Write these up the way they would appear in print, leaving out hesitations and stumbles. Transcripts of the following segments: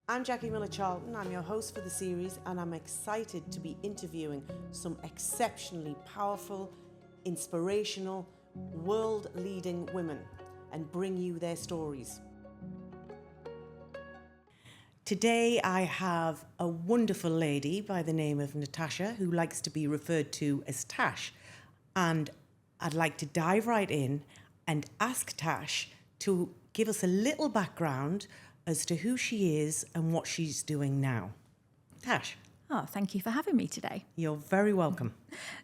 I'm Jackie Miller-Charlton, I'm your host for the series, and I'm excited to be interviewing some exceptionally powerful, inspirational, world-leading women and bring you their stories. Today I have a wonderful lady by the name of Natasha, who likes to be referred to as Tash, and I'd like to dive right in and ask Tash to give us a little background as to who she is and what she's doing now. Tash. Oh, thank you for having me today. You're very welcome.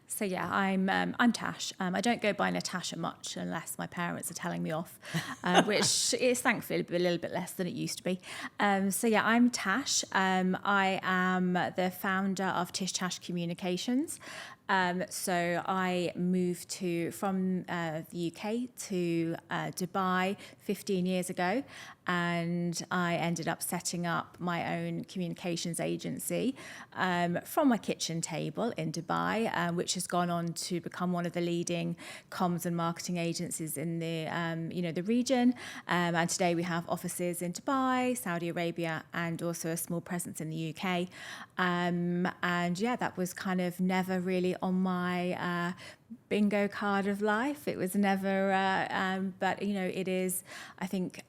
So yeah, I'm Tash. I don't go by Natasha much unless my parents are telling me off, which is thankfully a little bit less than it used to be. So yeah, I'm Tash. I am the founder of TishTash Communications. So I moved from the UK to Dubai 15 years ago, and I ended up setting up my own communications agency from my kitchen table in Dubai, which has gone on to become one of the leading comms and marketing agencies in the region. And today we have offices in Dubai, Saudi Arabia, and also a small presence in the UK. And yeah, that was kind of never really on my bingo card of life. It was never, but it is, I think,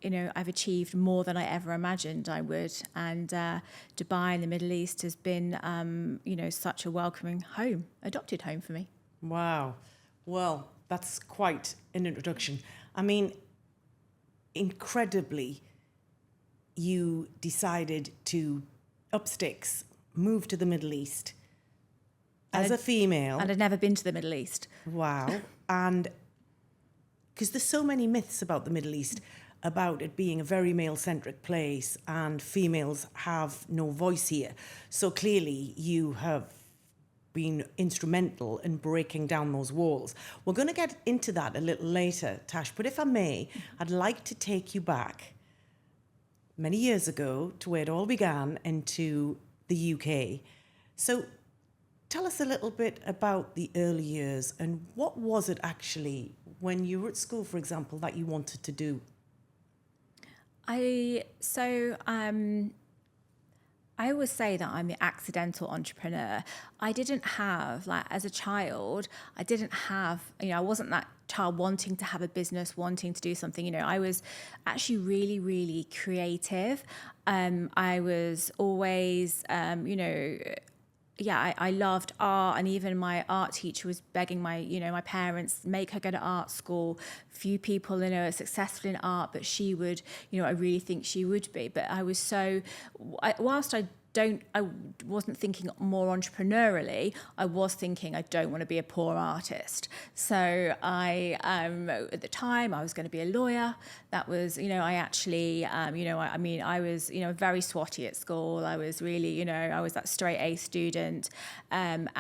I've achieved more than I ever imagined I would. And Dubai and the Middle East has been, such a welcoming home, adopted home for me. Wow. Well, that's quite an introduction. I mean, incredibly, you decided to up sticks, move to the Middle East as a female. And I'd never been to the Middle East. Wow. And because there's so many myths about the Middle East, about it being a very male-centric place and females have no voice here. So clearly you have been instrumental in breaking down those walls. We're going to get into that a little later, Tash, but if I may, I'd like to take you back many years ago to where it all began, into the UK. So tell us a little bit about the early years and what was it actually when you were at school, for example, that you wanted to do? I always say that I'm the accidental entrepreneur. I didn't have, as a child, I wasn't that child wanting to have a business, wanting to do something. I was actually really, really creative. I was always, I loved art, and even my art teacher was begging my parents, make her go to art school. Few people, are successful in art, but she would, I really think she would be. But I was whilst I wasn't thinking more entrepreneurially, I was thinking I don't want to be a poor artist. So at the time I was going to be a lawyer. That was, I actually, I was, very swotty at school. I was really, I was that straight A student, and,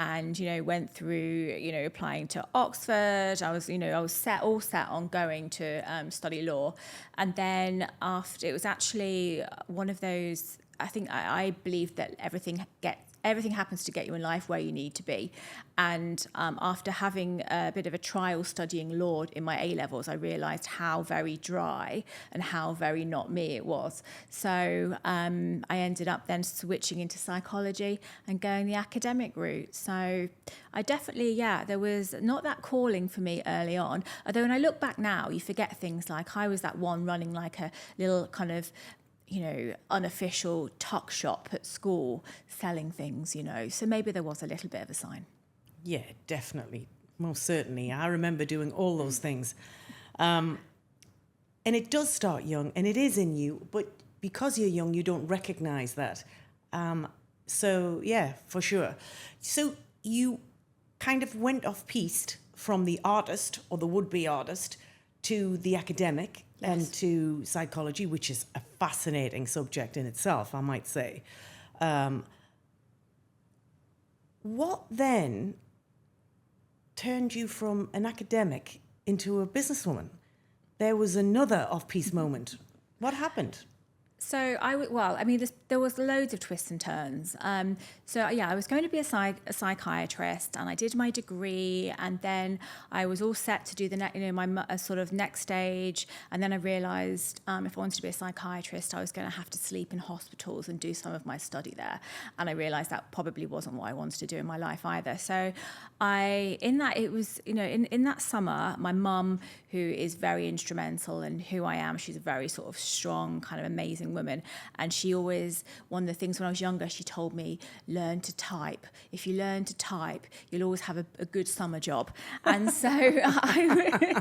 went through, applying to Oxford. I was all set on going to study law. And then after, it was actually one of those, I think I believe that everything happens to get you in life where you need to be. And after having a bit of a trial studying law in my A-levels, I realised how very dry and how very not me it was. So I ended up then switching into psychology and going the academic route. So I definitely, there was not that calling for me early on. Although when I look back now, you forget things like I was that one running like a little kind of unofficial tuck shop at school selling things, so maybe there was a little bit of a sign. Yeah, definitely. Most certainly. I remember doing all those things. And it does start young, and it is in you, but because you're young, you don't recognize that. So, yeah, for sure. So you kind of went off-piste from the artist or the would-be artist to the academic. Yes. And to psychology, which is a fascinating subject in itself, I might say. What then turned you from an academic into a businesswoman? There was another off-piste moment. What happened? So there was loads of twists and turns. I was going to be a psychiatrist, and I did my degree, and then I was all set to do my sort of next stage. And then I realised if I wanted to be a psychiatrist, I was going to have to sleep in hospitals and do some of my study there. And I realised that probably wasn't what I wanted to do in my life either. So in that summer, my mum, who is very instrumental in who I am, she's a very sort of strong, kind of amazing woman, and she always, one of the things when I was younger, she told me, learn to type. If you learn to type, you'll always have a good summer job. And so I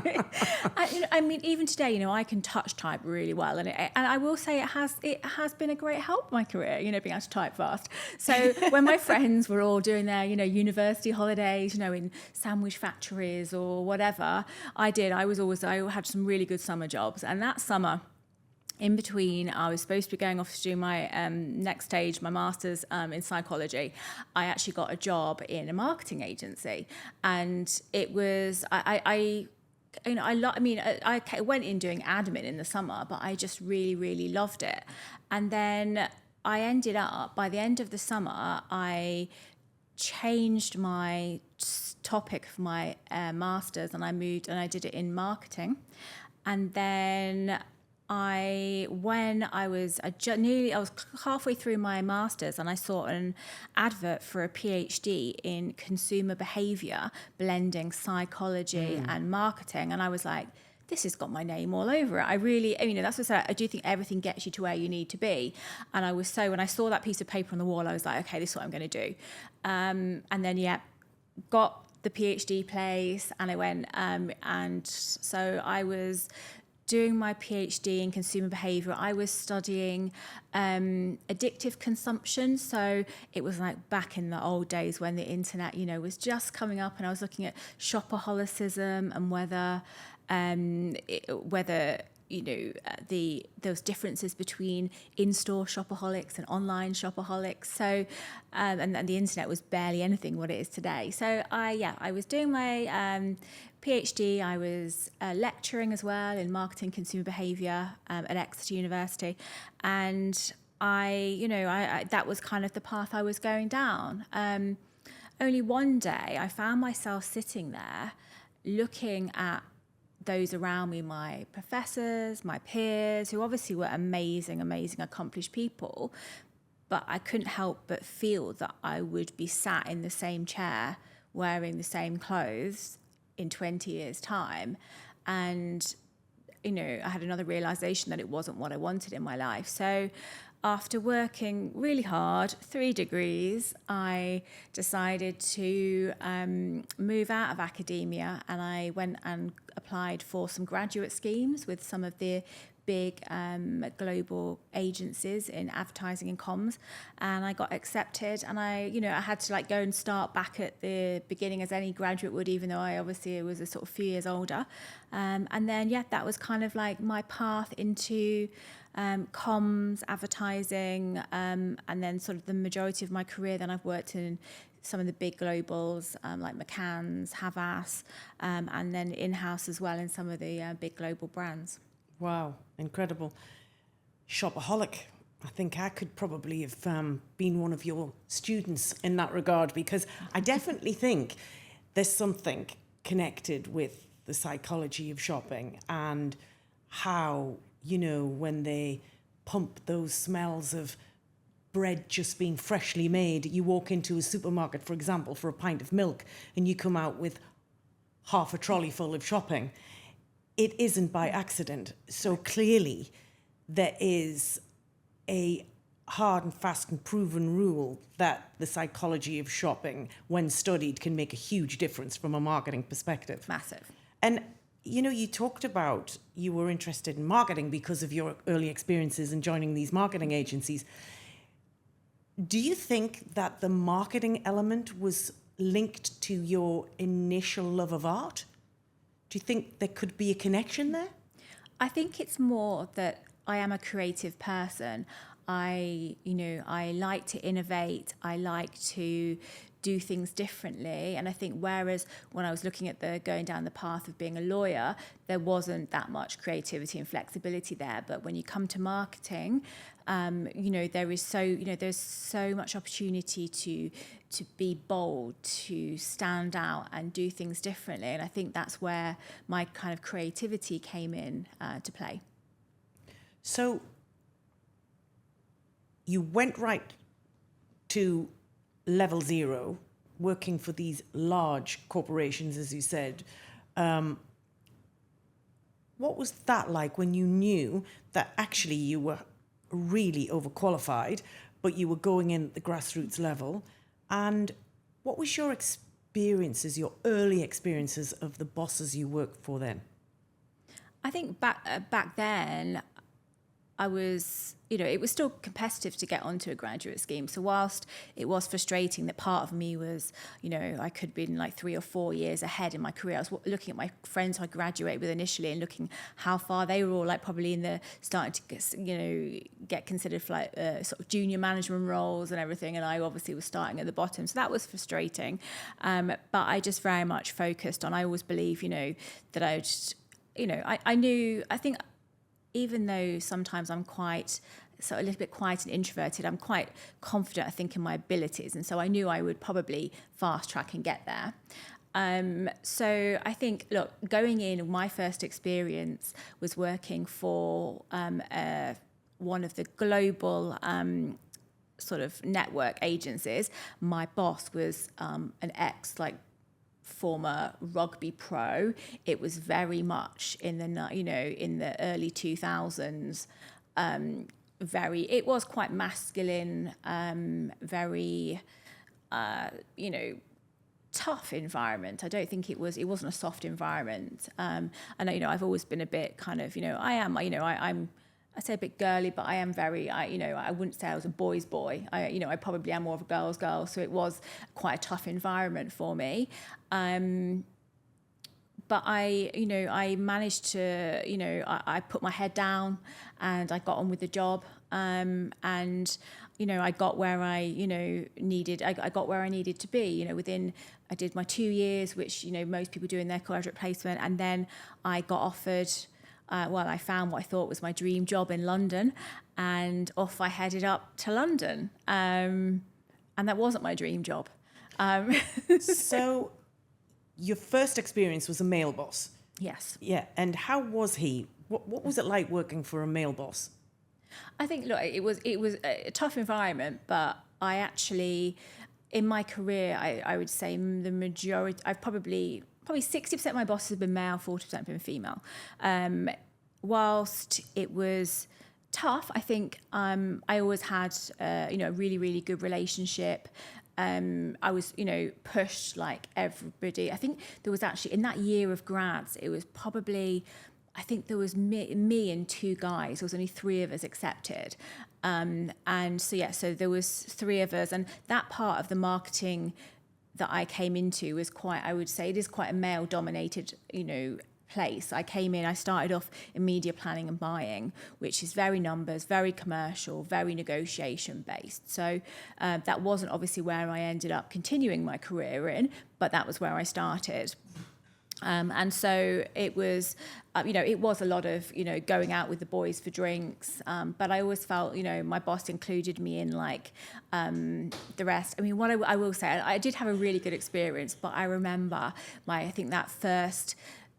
mean, even today, I can touch type really well, and I will say it has been a great help in my career, being able to type fast. So when my friends were all doing their university holidays, in sandwich factories or whatever, I had some really good summer jobs. And that summer, in between, I was supposed to be going off to do my next stage, my master's in psychology. I actually got a job in a marketing agency, and it was I went in doing admin in the summer, but I just really, really loved it. And then I ended up, by the end of the summer, I changed my topic for my master's, and I moved and I did it in marketing. And then I was halfway through my master's, and I saw an advert for a PhD in consumer behavior, blending psychology and marketing. And I was like, this has got my name all over it. That's what I do think everything gets you to where you need to be. And when I saw that piece of paper on the wall, I was like, okay, this is what I'm going to do. And then, got the PhD place, and I went, and so I was doing my PhD in consumer behavior. I was studying addictive consumption. So it was like back in the old days when the internet, was just coming up, and I was looking at shopaholicism and whether those differences between in-store shopaholics and online shopaholics. So, and the internet was barely anything what it is today. So I was doing my PhD. I was lecturing as well in marketing consumer behavior at Exeter University, and I that was kind of the path I was going down. Only one day I found myself sitting there looking at those around me, my professors, my peers, who obviously were amazing, accomplished people, but I couldn't help but feel that I would be sat in the same chair wearing the same clothes in 20 years' time. And, I had another realization that it wasn't what I wanted in my life. So after working really hard, 3 degrees, I decided to move out of academia, and I went and applied for some graduate schemes with some of the big global agencies in advertising and comms, and I got accepted. And I had to go and start back at the beginning as any graduate would, even though I obviously was a sort of few years older. And then that was kind of like my path into comms, advertising, and then sort of the majority of my career. Then I've worked in some of the big globals like McCann's, Havas, and then in-house as well in some of the big global brands. Wow, incredible. Shopaholic. I think I could probably have been one of your students in that regard, because I definitely think there's something connected with the psychology of shopping and how, when they pump those smells of bread just being freshly made, you walk into a supermarket, for example, for a pint of milk, and you come out with half a trolley full of shopping. It isn't by accident. So clearly there is a hard and fast and proven rule that the psychology of shopping, when studied, can make a huge difference from a marketing perspective. Massive. And, you talked about you were interested in marketing because of your early experiences in joining these marketing agencies. Do you think that the marketing element was linked to your initial love of art? Do you think there could be a connection there? I think it's more that I am a creative person. I like to innovate. I like to do things differently. And I think whereas when I was looking at going down the path of being a lawyer, there wasn't that much creativity and flexibility there. But when you come to marketing, there's so much opportunity to be bold, to stand out and do things differently. And I think that's where my kind of creativity came in to play. So you went right to level zero, working for these large corporations, as you said. What was that like when you knew that actually you were really overqualified, but you were going in at the grassroots level? And what was your experiences, your early experiences of the bosses you worked for then? I think back then, I was, it was still competitive to get onto a graduate scheme. So whilst it was frustrating that part of me was, I could have been like 3 or 4 years ahead in my career. I was looking at my friends who I graduated with initially and looking how far they were all like probably in the starting to get considered for like sort of junior management roles and everything. And I obviously was starting at the bottom. So that was frustrating. But I just very much focused on, I always believe, that I just, I think, even though sometimes I'm quite a little bit quiet and introverted, I'm quite confident, I think, in my abilities. And so I knew I would probably fast track and get there. So I think, look, going in, my first experience was working for one of the global sort of network agencies. My boss was an former rugby pro. It was very much in the early 2000s. It was quite masculine, very tough environment. I don't think it wasn't a soft environment. And I've always been a bit kind of, I say a bit girly, but I am very, I wouldn't say I was a boy's boy. I probably am more of a girl's girl. So it was quite a tough environment for me. But I managed to, I put my head down and I got on with the job. And I got where I got where I needed to be. I did my 2 years, which, most people do in their graduate placement. And then I got offered, I found what I thought was my dream job in London, and off I headed up to London. And that wasn't my dream job. So your first experience was a male boss. Yes. Yeah. And how was he? What was it like working for a male boss? I think, look, it was a tough environment, but I actually, in my career, I would say the majority, I've probably 60% of my bosses have been male, 40% have been female. Whilst it was tough, I think I always had a really, really good relationship. I was, pushed like everybody. I think there was actually, in that year of grads, it was probably, I think there was me and 2 guys. There was only 3 of us accepted. And so there was 3 of us. And that part of the marketing that I came into was quite, I would say it is quite a male dominated, place. I came in, I started off in media planning and buying, which is very numbers, very commercial, very negotiation based. So that wasn't obviously where I ended up continuing my career in, but that was where I started. And so it was, it was a lot of, going out with the boys for drinks. But I always felt, my boss included me in like the rest. I mean, what I will say, I did have a really good experience, but I remember I think that first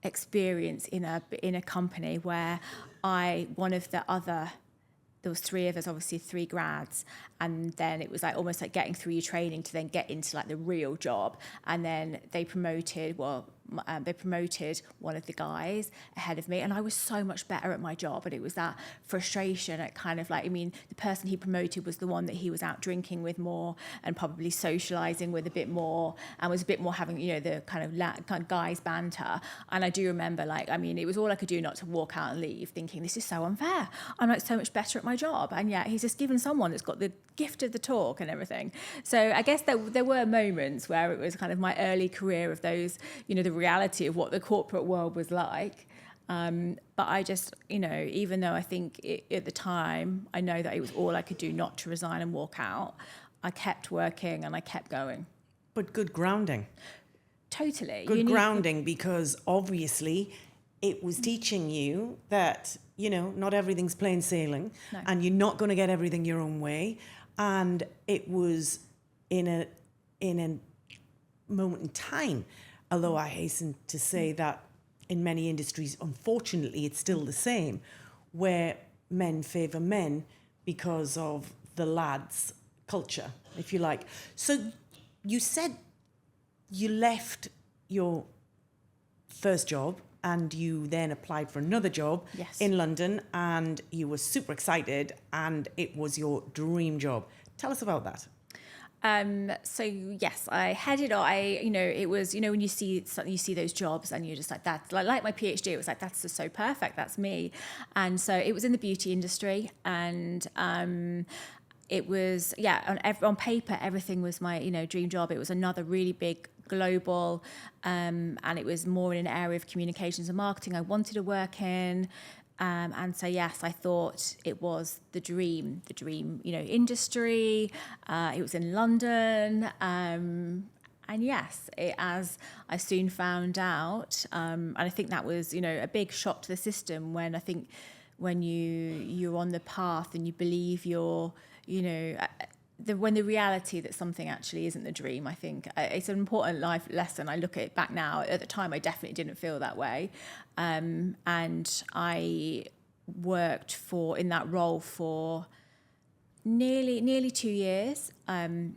experience in a company where there was 3 of us, obviously 3 grads, and then it was like almost like getting through your training to then get into like the real job. And then they promoted one of the guys ahead of me, and I was so much better at my job. And it was that frustration at kind of like, the person he promoted was the one that he was out drinking with more and probably socializing with a bit more, and was a bit more having, the kind of guys banter. And I do remember it was all I could do not to walk out and leave thinking, this is so unfair. I'm like so much better at my job. And yet he's just given someone that's got the gift of the talk and everything. So I guess there were moments where it was kind of my early career of those, the reality of what the corporate world was like. But I just, even though I think at the time, I know that it was all I could do not to resign and walk out, I kept working and I kept going. But good grounding. Totally. Good grounding, because obviously it was teaching you that, you know, not everything's plain sailing, No. and you're not going to get everything your own way. And it was in a moment in time, although I hasten to say that in many industries, unfortunately, it's still the same, where men favour men because of the lads culture, if you like. So you said you left your first job and you then applied for another job Yes. in London, and you were super excited and it was your dream job. Tell us about that. So yes, I headed on. It was, when you see something, you see those jobs, and you're just like that. Like my PhD, it was like that's just so perfect. That's me. And so it was in the beauty industry, and it was on paper everything was my dream job. It was another really big global, and it was more in an area of communications and marketing I wanted to work in. And so, yes, I thought it was the dream, industry. It was in London. And yes, as I soon found out, and I think that was, a big shock to the system when you're on the path and you believe you're, when the reality that something actually isn't the dream. I think it's an important life lesson. I look at it back now. At the time, I definitely didn't feel that way. And I worked in that role for nearly 2 years. And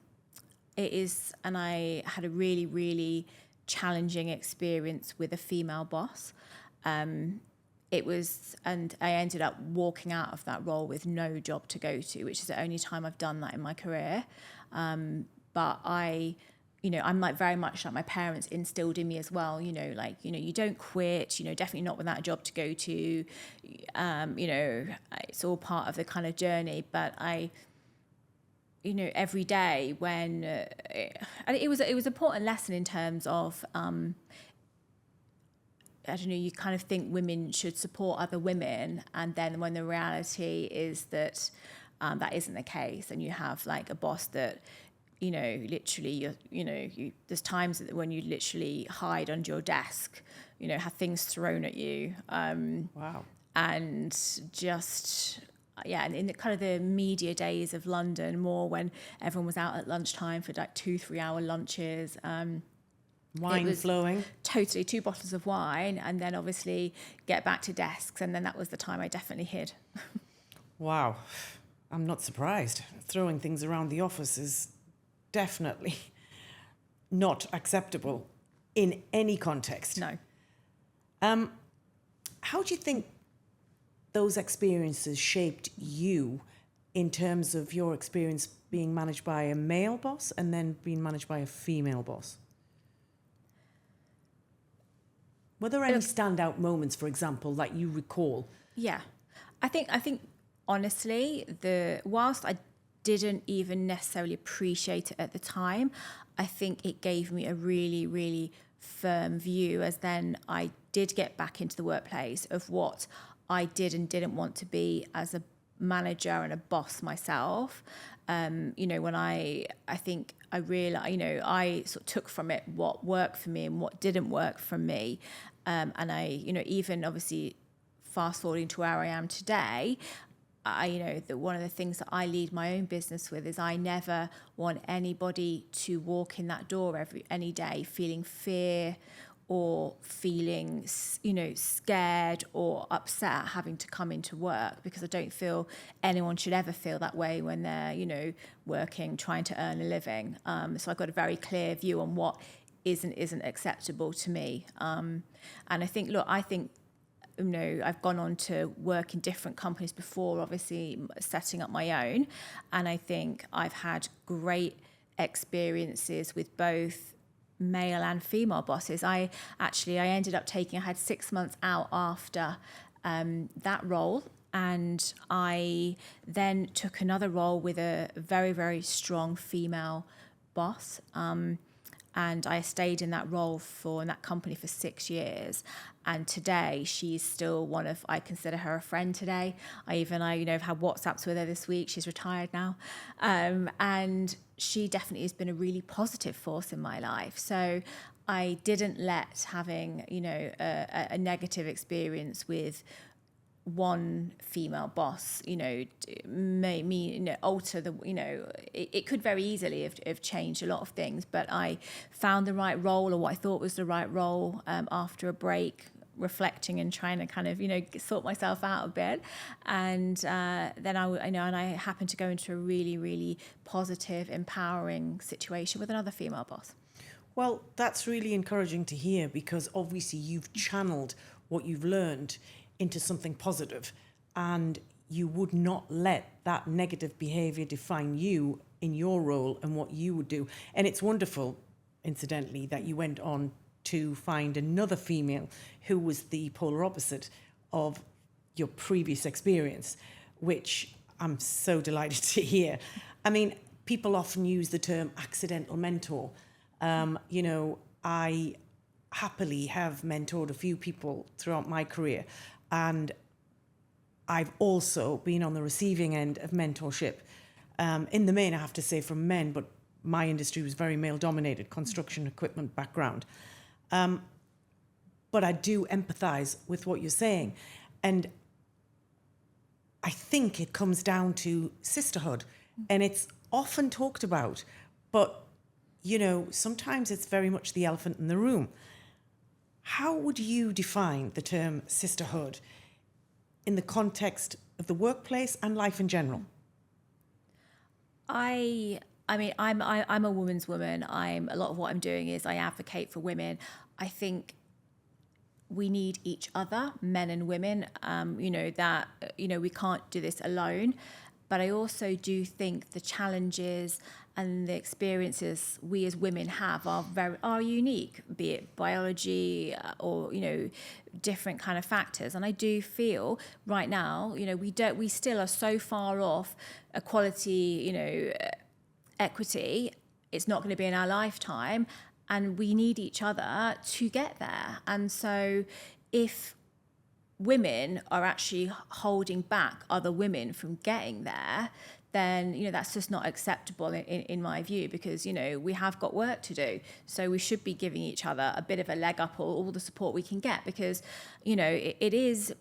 I had a really, really challenging experience with a female boss. And I ended up walking out of that role with no job to go to, which is the only time I've done that in my career. But I'm like very much like my parents instilled in me as well, you don't quit, definitely not without a job to go to. It's all part of the kind of journey. But every day when it was an important lesson in terms of, you kind of think women should support other women, and then when the reality is that that isn't the case, and you have like a boss that, literally, there's times when you literally hide under your desk, have things thrown at you. Wow. And just, and in the kind of the media days of London, more when everyone was out at lunchtime for like 2-3 hour lunches. Wine flowing. Totally 2 bottles of wine, and then obviously get back to desks, and then that was the time I definitely hid. Wow. I'm not surprised. Throwing things around the office is definitely not acceptable in any context. No. How do you think those experiences shaped you in terms of your experience being managed by a male boss and then being managed by a female boss? Were there any standout moments, for example, that you recall? Yeah, I think honestly, whilst I didn't even necessarily appreciate it at the time, I think it gave me a really, really firm view as then I did get back into the workplace of what I did and didn't want to be as a manager and a boss myself. When I think I realized, I sort of took from it what worked for me and what didn't work for me. And I, even obviously fast forwarding to where I am today, that one of the things that I lead my own business with is I never want anybody to walk in that door any day feeling fear or feeling, scared or upset at having to come into work, because I don't feel anyone should ever feel that way when they're, working, trying to earn a living. So I've got a very clear view on what isn't acceptable to me. And I think, I've gone on to work in different companies before, obviously setting up my own. And I think I've had great experiences with both male and female bosses. I ended up I had 6 months out after that role. And I then took another role with a very, very strong female boss. And I stayed in that role in that company for 6 years. And today she's still I consider her a friend today. I have had WhatsApps with her this week. She's retired now. And she definitely has been a really positive force in my life. So I didn't let having, a negative experience with one female boss, may me, alter the, it could very easily have changed a lot of things, but I found the right role, or what I thought was the right role, after a break, reflecting and trying to kind of, sort myself out a bit. And then and I happened to go into a really, really positive, empowering situation with another female boss. Well, that's really encouraging to hear, because obviously you've channeled what you've learned into something positive, and you would not let that negative behavior define you in your role and what you would do. And it's wonderful, incidentally, that you went on to find another female who was the polar opposite of your previous experience, which I'm so delighted to hear. I mean, people often use the term accidental mentor. I happily have mentored a few people throughout my career, and I've also been on the receiving end of mentorship. In the main, I have to say, from men, but my industry was very male-dominated, construction equipment background. But I do empathise with what you're saying. And I think it comes down to sisterhood, and it's often talked about, but sometimes it's very much the elephant in the room. How would you define the term sisterhood in the context of the workplace and life in general? I mean, I'm a woman's woman. A lot of what I'm doing is I advocate for women. I think we need each other, men and women. We can't do this alone. But I also do think the challenges and the experiences we as women have are unique, be it biology or different kind of factors. And I do feel right now, we still are so far off equality, equity. It's not going to be in our lifetime, and we need each other to get there. And so if women are actually holding back other women from getting there, then that's just not acceptable in my view, because we have got work to do. So we should be giving each other a bit of a leg up, or all the support we can get, because it is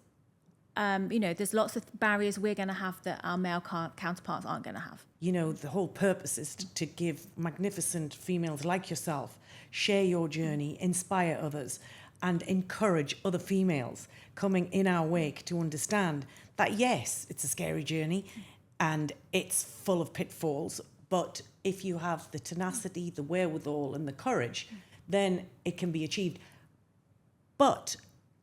there's lots of barriers we're going to have that our male counterparts aren't going to have. The whole purpose is to give magnificent females like yourself share your journey, inspire others, and encourage other females coming in our wake to understand that, yes, it's a scary journey and it's full of pitfalls, but if you have the tenacity, the wherewithal, and the courage, then it can be achieved. But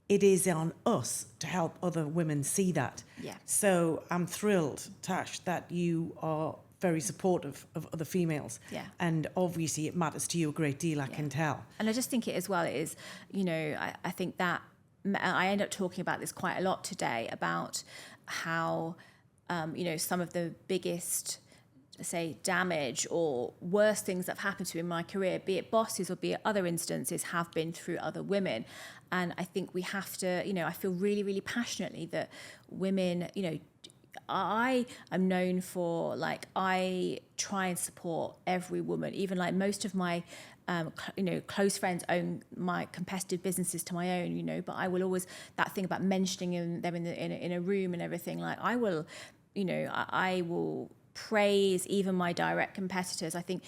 it is on us to help other women see that. Yeah. So I'm thrilled, Tash, that you are very supportive of other females. Yeah. And obviously it matters to you a great deal, I can tell. And I just think it as well is, I think that I end up talking about this quite a lot today, about how, some of the biggest, say, damage or worst things that have happened to me in my career, be it bosses or be it other instances, have been through other women. And I think we have to, I feel really, really passionately that women, I am known for, I try and support every woman, even most of my close friends own my competitive businesses to my own, but I will always, that thing about mentioning them in a room and everything, I will, I will praise even my direct competitors. I think,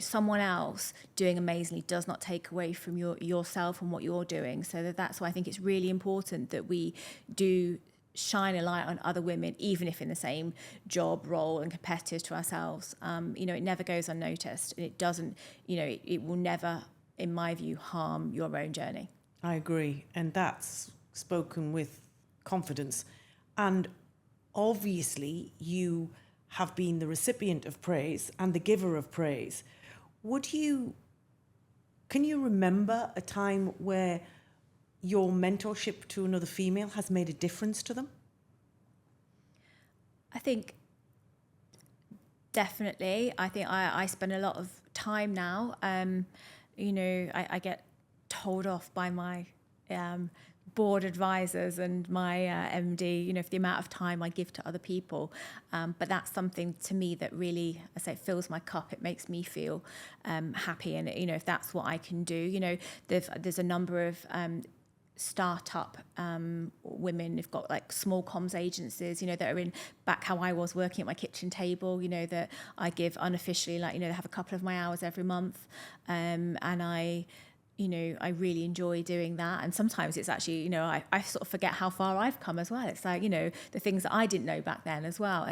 someone else doing amazingly does not take away from yourself and what you're doing. So that's why I think it's really important that we do shine a light on other women, even if in the same job role and competitors to ourselves. It never goes unnoticed, and it doesn't, it will never, in my view, harm your own journey. I agree. And that's spoken with confidence. And obviously you have been the recipient of praise and the giver of praise. Can you remember a time where your mentorship to another female has made a difference to them? I think definitely. I think I spend a lot of time now. I get told off by my board advisors and my MD, for the amount of time I give to other people. But that's something to me that really, I say, fills my cup. It makes me feel happy. And, if that's what I can do, there's a number of startup women who've got like small comms agencies, that are in back how I was working at my kitchen table, that I give unofficially, they have a couple of my hours every month. And I really enjoy doing that. And sometimes it's actually, I sort of forget how far I've come as well. It's like, the things that I didn't know back then as well.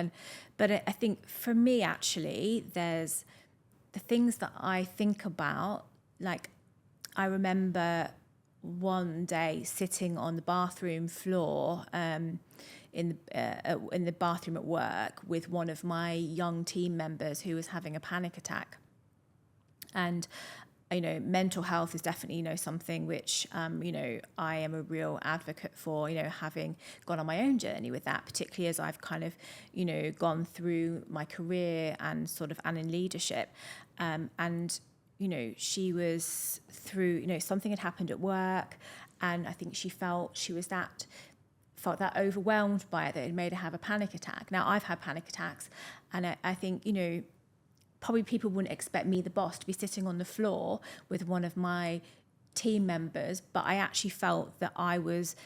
But I think for me, actually, there's the things that I think about, like I remember one day sitting on the bathroom floor in the bathroom at work with one of my young team members who was having a panic attack. And mental health is definitely something which I am a real advocate for, having gone on my own journey with that, particularly as I've kind of gone through my career and in leadership. And she was through, something had happened at work, and I think she felt that overwhelmed by it that it made her have a panic attack. Now, I've had panic attacks, and I think, probably people wouldn't expect me, the boss, to be sitting on the floor with one of my team members, but I actually felt that I was,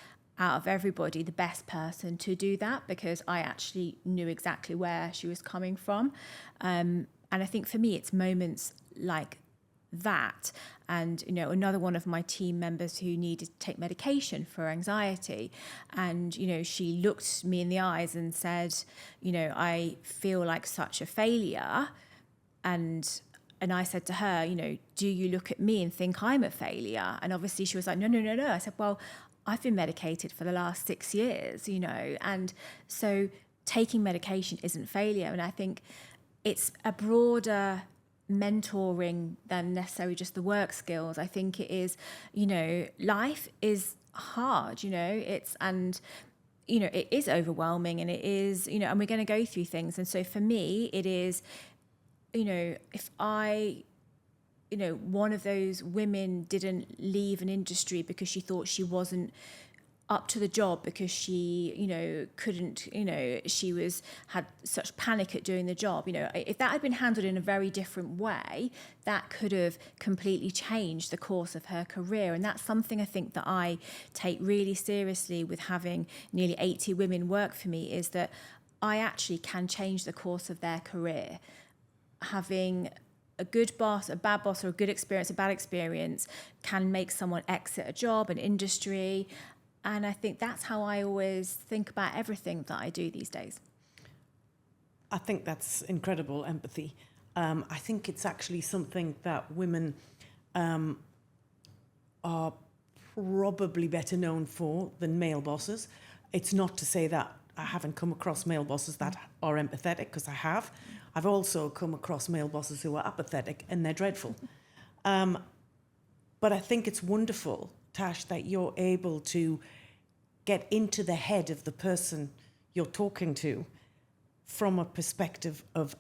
out of everybody, the best person to do that, because I actually knew exactly where she was coming from. And I think for me, it's moments like that. And another one of my team members who needed to take medication for anxiety, and she looked me in the eyes and said, I feel like such a failure. And I said to her, do you look at me and think I'm a failure? And obviously she was like, no. I said, well, I've been medicated for the last 6 years, and so taking medication isn't failure. And I think it's a broader mentoring than necessarily just the work skills. I think it is, life is hard, it is overwhelming, and it is, and we're going to go through things. And so for me, it is, if I, one of those women didn't leave an industry because she thought she wasn't up to the job, because she, couldn't, she had such panic at doing the job. If that had been handled in a very different way, that could have completely changed the course of her career. And that's something I think that I take really seriously with having nearly 80 women work for me, is that I actually can change the course of their career. Having a good boss, a bad boss, or a good experience, a bad experience can make someone exit a job, an industry. And I think that's how I always think about everything that I do these days. I think that's incredible empathy. I think it's actually something that women are probably better known for than male bosses. It's not to say that I haven't come across male bosses that are empathetic, because I have. I've also come across male bosses who are apathetic, and they're dreadful. But I think it's wonderful, Tash, that you're able to get into the head of the person you're talking to from a perspective of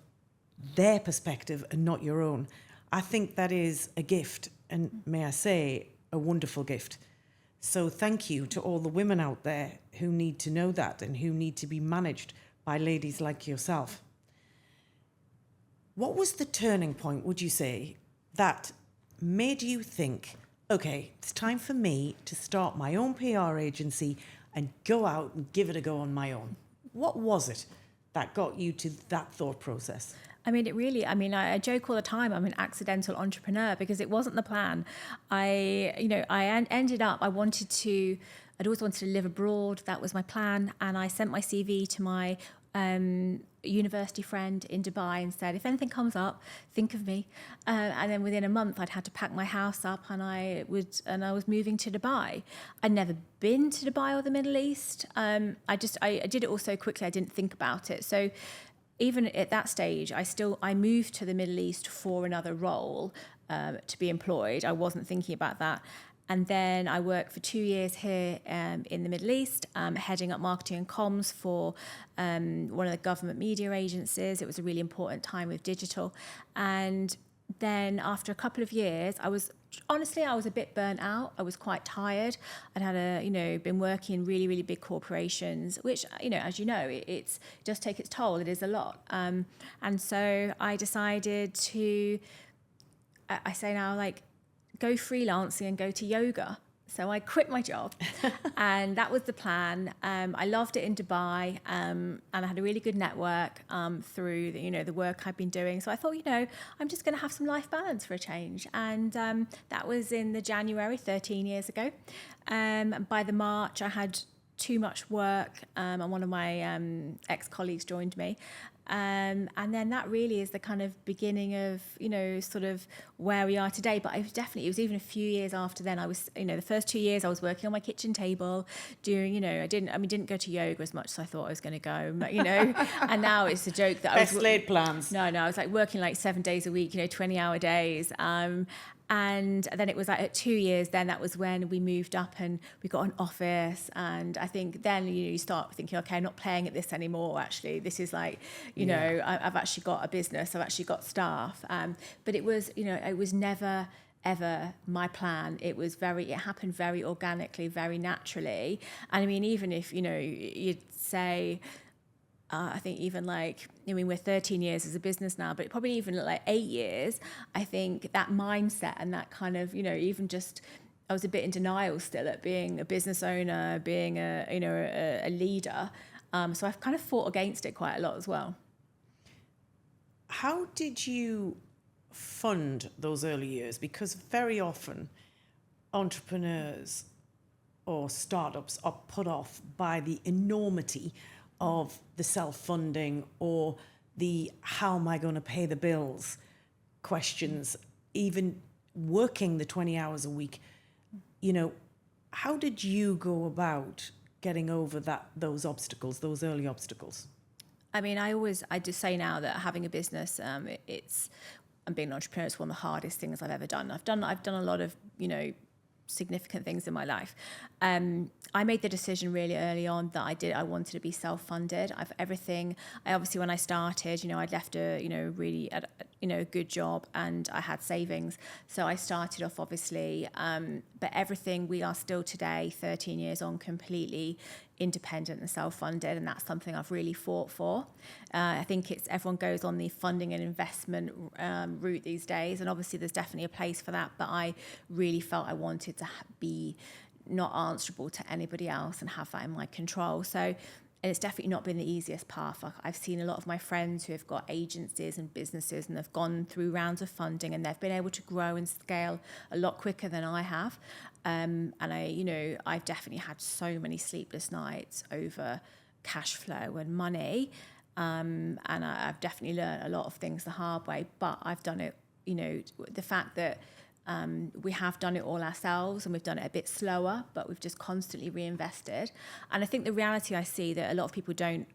their perspective and not your own. I think that is a gift, and may I say, a wonderful gift. So thank you to all the women out there who need to know that and who need to be managed by ladies like yourself. What was the turning point, would you say, that made you think, okay, it's time for me to start my own PR agency and go out and give it a go on my own? What was it that got you to that thought process? I joke all the time, I'm an accidental entrepreneur, because it wasn't the plan. Ended up, I'd always wanted to live abroad. That was my plan. And I sent my CV to my university friend in Dubai and said, if anything comes up, think of me. And then within a month, I'd had to pack my house up, and I was moving to Dubai. I'd never been to Dubai or the Middle East. I did it all so quickly, I didn't think about it. So even at that stage, I moved to the Middle East for another role to be employed. I wasn't thinking about that. And then I worked for 2 years here in the Middle East, heading up marketing and comms for one of the government media agencies. It was a really important time with digital. And then after a couple of years, honestly, I was a bit burnt out. I was quite tired. I'd had been working in really, really big corporations, which, as you know, it does take its toll. It is a lot. And so I decided to, I say now, like, go freelancing and go to yoga. So I quit my job and that was the plan. I loved it in Dubai, and I had a really good network through the work I've been doing. So I thought, I'm just going to have some life balance for a change. And that was in the January, 13 years ago. By the March, I had too much work, and one of my ex-colleagues joined me. And then that really is the kind of beginning of, sort of where we are today. But it was even a few years after then. I was, the first 2 years I was working on my kitchen table doing, I didn't go to yoga as much as I thought I was going to go, and now it's a joke that Best laid plans. No, I was like working like 7 days a week, 20-hour days. And then it was like at 2 years, then that was when we moved up and we got an office. And I think then, you start thinking, okay, I'm not playing at this anymore. Actually, this is like, I've actually got a business. I've actually got staff. But it was, it was never, ever my plan. It happened very organically, very naturally. And I mean, even if, you'd say, I think even we're 13 years as a business now, but probably even like 8 years, I think that mindset and that kind of, even just, I was a bit in denial still at being a business owner, being a leader. So I've kind of fought against it quite a lot as well. How did you fund those early years? Because very often entrepreneurs or startups are put off by the enormity of the self-funding or the how am I going to pay the bills questions, even working the 20 hours a week. How did you go about getting over those obstacles, those early obstacles? I mean, I just say now that having a business, and being an entrepreneur is one of the hardest things I've ever done. I've done a lot of, significant things in my life. I made the decision really early on that I wanted to be self-funded. Obviously when I started, I'd left a good job and I had savings. So I started off obviously, but everything we are still today, 13 years on, completely independent and self-funded, and that's something I've really fought for. I think everyone goes on the funding and investment route these days, and obviously there's definitely a place for that, but I really felt I wanted to be not answerable to anybody else and have that in my control. So, and it's definitely not been the easiest path. I've seen a lot of my friends who have got agencies and businesses and have gone through rounds of funding and they've been able to grow and scale a lot quicker than I have. And I've definitely had so many sleepless nights over cash flow and money. And I've definitely learned a lot of things the hard way, but I've done it, the fact that we have done it all ourselves and we've done it a bit slower, but we've just constantly reinvested. And I think the reality I see that a lot of people don't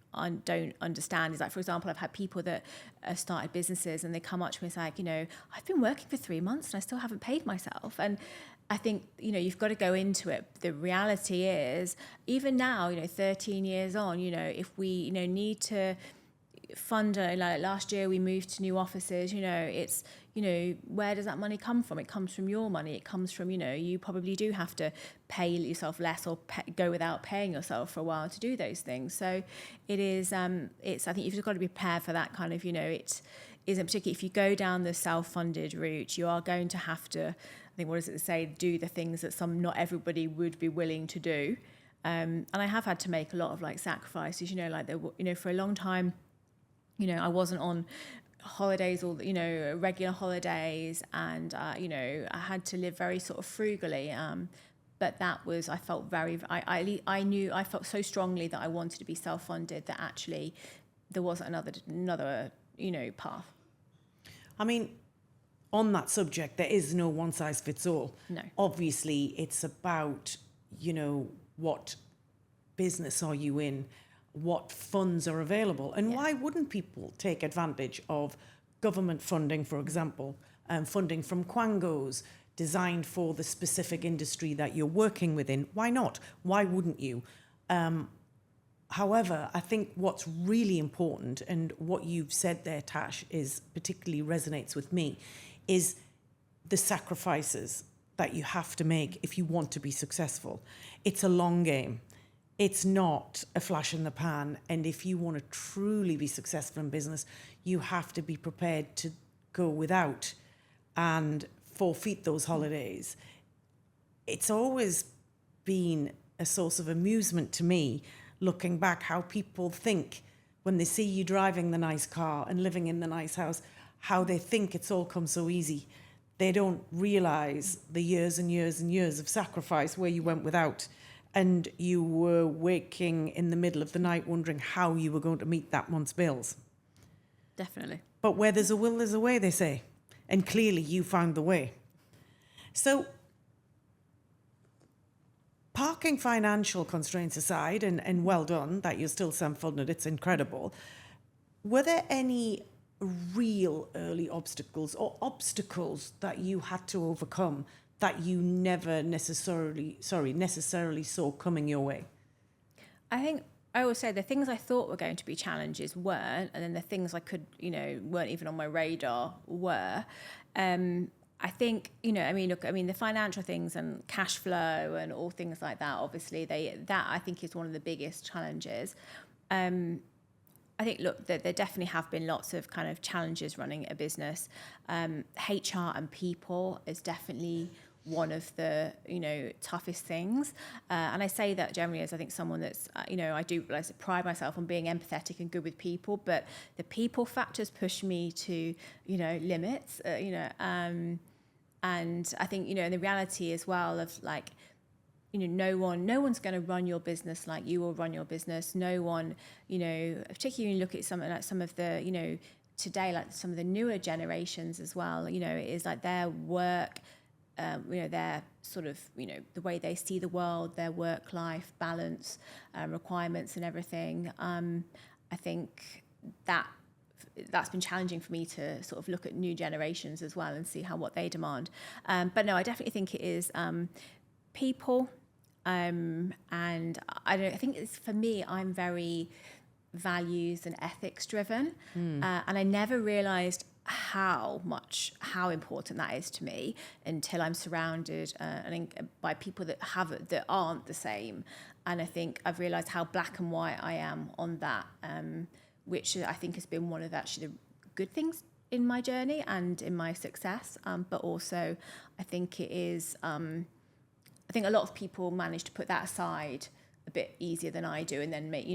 understand is, like, for example, I've had people that have started businesses and they come up to me and say, like, I've been working for 3 months and I still haven't paid myself. And I think, you've got to go into it. The reality is, even now, 13 years on, if we, need to fund, like last year we moved to new offices, it's, where does that money come from? It comes from your money. It comes from, you probably do have to pay yourself less or go without paying yourself for a while to do those things. So it is, I think you've just got to be prepared for that kind of, it isn't particularly, if you go down the self-funded route, you are going to have to, I think, what does it say, do the things that not everybody would be willing to do. And I have had to make a lot of sacrifices, for a long time, I wasn't on holidays or regular holidays, and I had to live very sort of frugally, but that was, I felt I felt so strongly that I wanted to be self-funded that actually there wasn't another path. I mean, on that subject, there is no one size fits all. No. Obviously it's about what business are you in, what funds are available, and why wouldn't people take advantage of government funding, for example, funding from Quangos designed for the specific industry that you're working within? Why not? Why wouldn't you? However, I think what's really important, and what you've said there, Tash, is particularly resonates with me, is the sacrifices that you have to make if you want to be successful. It's a long game. It's not a flash in the pan. And if you want to truly be successful in business, you have to be prepared to go without and forfeit those holidays. It's always been a source of amusement to me, looking back, how people think when they see you driving the nice car and living in the nice house, how they think it's all come so easy. They don't realise the years and years and years of sacrifice where you went without, and you were waking in the middle of the night wondering how you were going to meet that month's bills. Definitely. But where there's a will, there's a way, they say. And clearly you found the way. So, parking financial constraints aside, and well done that you're still self-funded, it's incredible. Were there any real early obstacles or obstacles that you had to overcome that you never necessarily saw coming your way? I think I always say the things I thought were going to be challenges weren't, and then the things I could, weren't even on my radar were. I think, the financial things and cash flow and all things like that, obviously, that I think is one of the biggest challenges. I think, there definitely have been lots of kind of challenges running a business. HR and people is definitely one of the, toughest things. And I say that generally as I think someone that's, I do pride myself on being empathetic and good with people, but the people factors push me to, limits, and I think, the reality as well of like, no one's going to run your business like you will run your business. No one, particularly when you look at something like some of the, today, like some of the newer generations as well, it is like their work, their sort of, the way they see the world, their work-life balance, requirements and everything. I think that's been challenging for me to sort of look at new generations as well and see what they demand. But no, I definitely think it is people. And I think it's, for me, I'm very values and ethics driven. And I never realized how important that is to me until I'm surrounded by people that aren't the same. And I think I've realized how black and white I am on that, which I think has been one of actually the good things in my journey and in my success. But also I think it is, I think a lot of people manage to put that aside a bit easier than I do, and then make,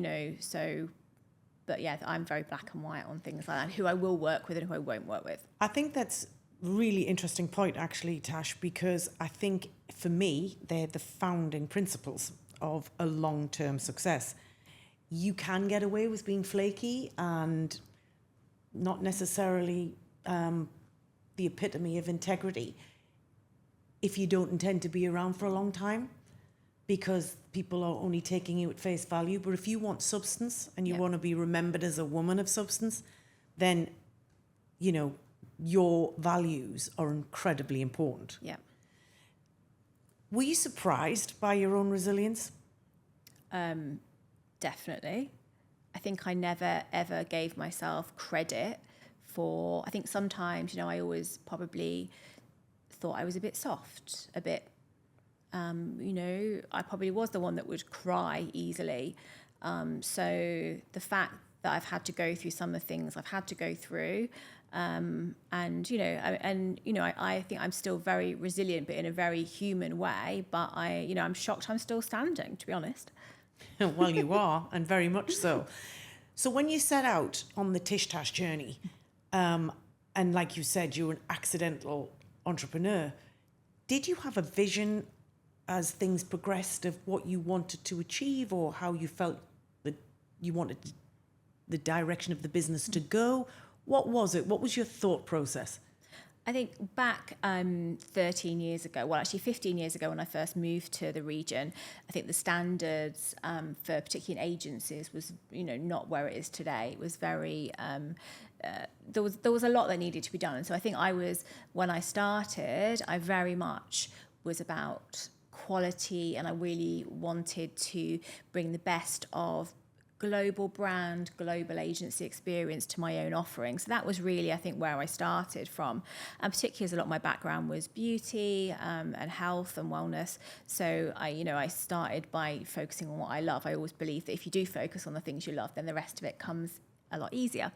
but yeah, I'm very black and white on things like that, who I will work with and who I won't work with. I think that's a really interesting point, actually, Tash, because I think for me, they're the founding principles of a long-term success. You can get away with being flaky and not necessarily the epitome of integrity if you don't intend to be around for a long time, because people are only taking you at face value. But if you want substance and you want to be remembered as a woman of substance, then, your values are incredibly important. Yeah. Were you surprised by your own resilience? Definitely. I think I never, ever gave myself credit for, I think sometimes, I always probably thought I was a bit soft, a bit, I probably was the one that would cry easily. So the fact that I've had to go through some of the things I've had to go through, I think I'm still very resilient, but in a very human way. But I'm shocked I'm still standing, to be honest. Well, you are, and very much so. So when you set out on the TishTash journey, and like you said, you were an accidental entrepreneur, did you have a vision as things progressed of what you wanted to achieve, or how you felt that you wanted the direction of the business to go? What was it? What was your thought process? I think back 13 years ago, well, actually 15 years ago when I first moved to the region, I think the standards for particularly in agencies was, not where it is today. It was very, there was a lot that needed to be done. And so I think when I started, I very much was about quality, and I really wanted to bring the best of global brand, global agency experience to my own offering. So that was really, I think, where I started from. And particularly as a lot of my background was beauty and health and wellness. So I started by focusing on what I love. I always believe that if you do focus on the things you love, then the rest of it comes a lot easier.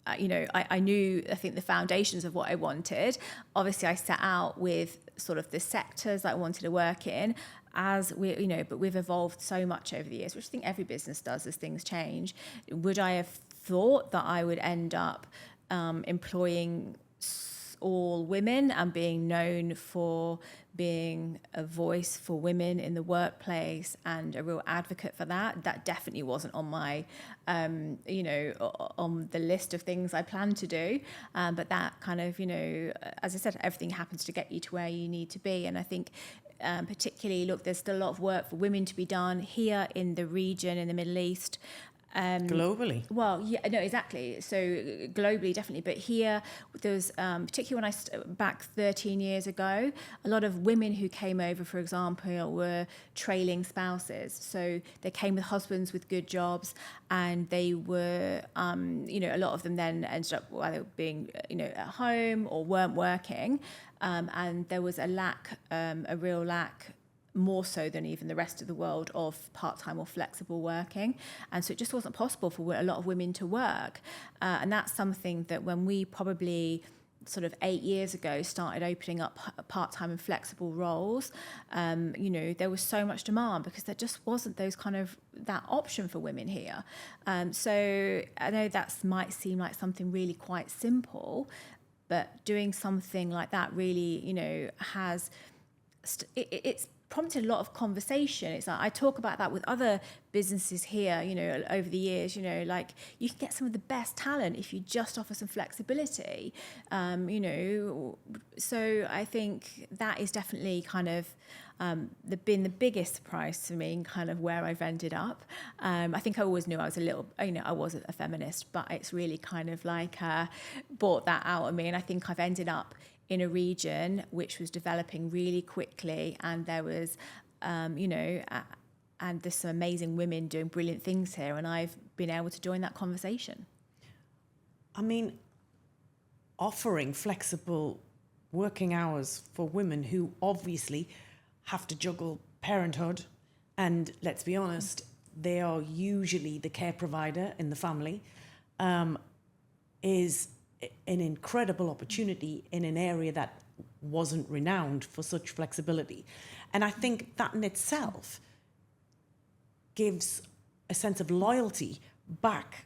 I knew, I think, the foundations of what I wanted. Obviously, I set out with sort of the sectors that I wanted to work in, but we've evolved so much over the years, which I think every business does as things change. Would I have thought that I would end up employing all women and being known for being a voice for women in the workplace and a real advocate for that? That definitely wasn't on my, on the list of things I planned to do. But that kind of, as I said, everything happens to get you to where you need to be. And I think particularly, look, there's still a lot of work for women to be done here in the region, in the Middle East. Globally? Well, yeah, no, exactly. So globally, definitely. But here, there's, particularly when back 13 years ago, a lot of women who came over, for example, were trailing spouses. So they came with husbands with good jobs, and they were, a lot of them then ended up either being, at home or weren't working. And there was a real lack, more so than even the rest of the world, of part-time or flexible working. And so it just wasn't possible for a lot of women to work. And that's something that when we probably sort of 8 years ago started opening up part-time and flexible roles, there was so much demand because there just wasn't that option for women here. So I know that might seem like something really quite simple, but doing something like that really, it's prompted a lot of conversation. It's like I talk about that with other businesses here, over the years, like you can get some of the best talent if you just offer some flexibility, so I think that is definitely kind of been the biggest surprise to me, and kind of where I've ended up. I think I always knew I was I wasn't a feminist, but it's really kind of like brought that out of me. And I think I've ended up in a region which was developing really quickly, and there was, and there's some amazing women doing brilliant things here, and I've been able to join that conversation. I mean, offering flexible working hours for women who obviously have to juggle parenthood, and let's be honest, they are usually the care provider in the family, is an incredible opportunity in an area that wasn't renowned for such flexibility. And I think that in itself gives a sense of loyalty back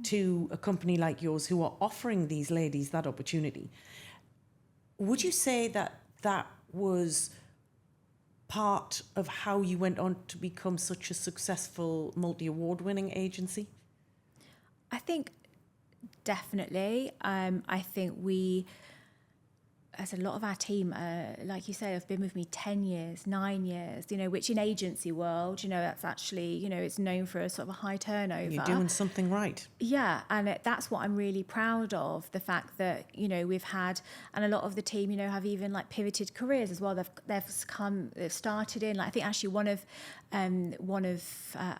to a company like yours who are offering these ladies that opportunity. Would you say that that was part of how you went on to become such a successful multi-award winning agency? I think definitely. I think as a lot of our team, like you say, have been with me 10 years, 9 years, which in agency world, that's actually, it's known for a sort of a high turnover. You're doing something right. Yeah, and that's what I'm really proud of, the fact that, we've had, and a lot of the team, have even like pivoted careers as well. They've started in, like, I think actually one of a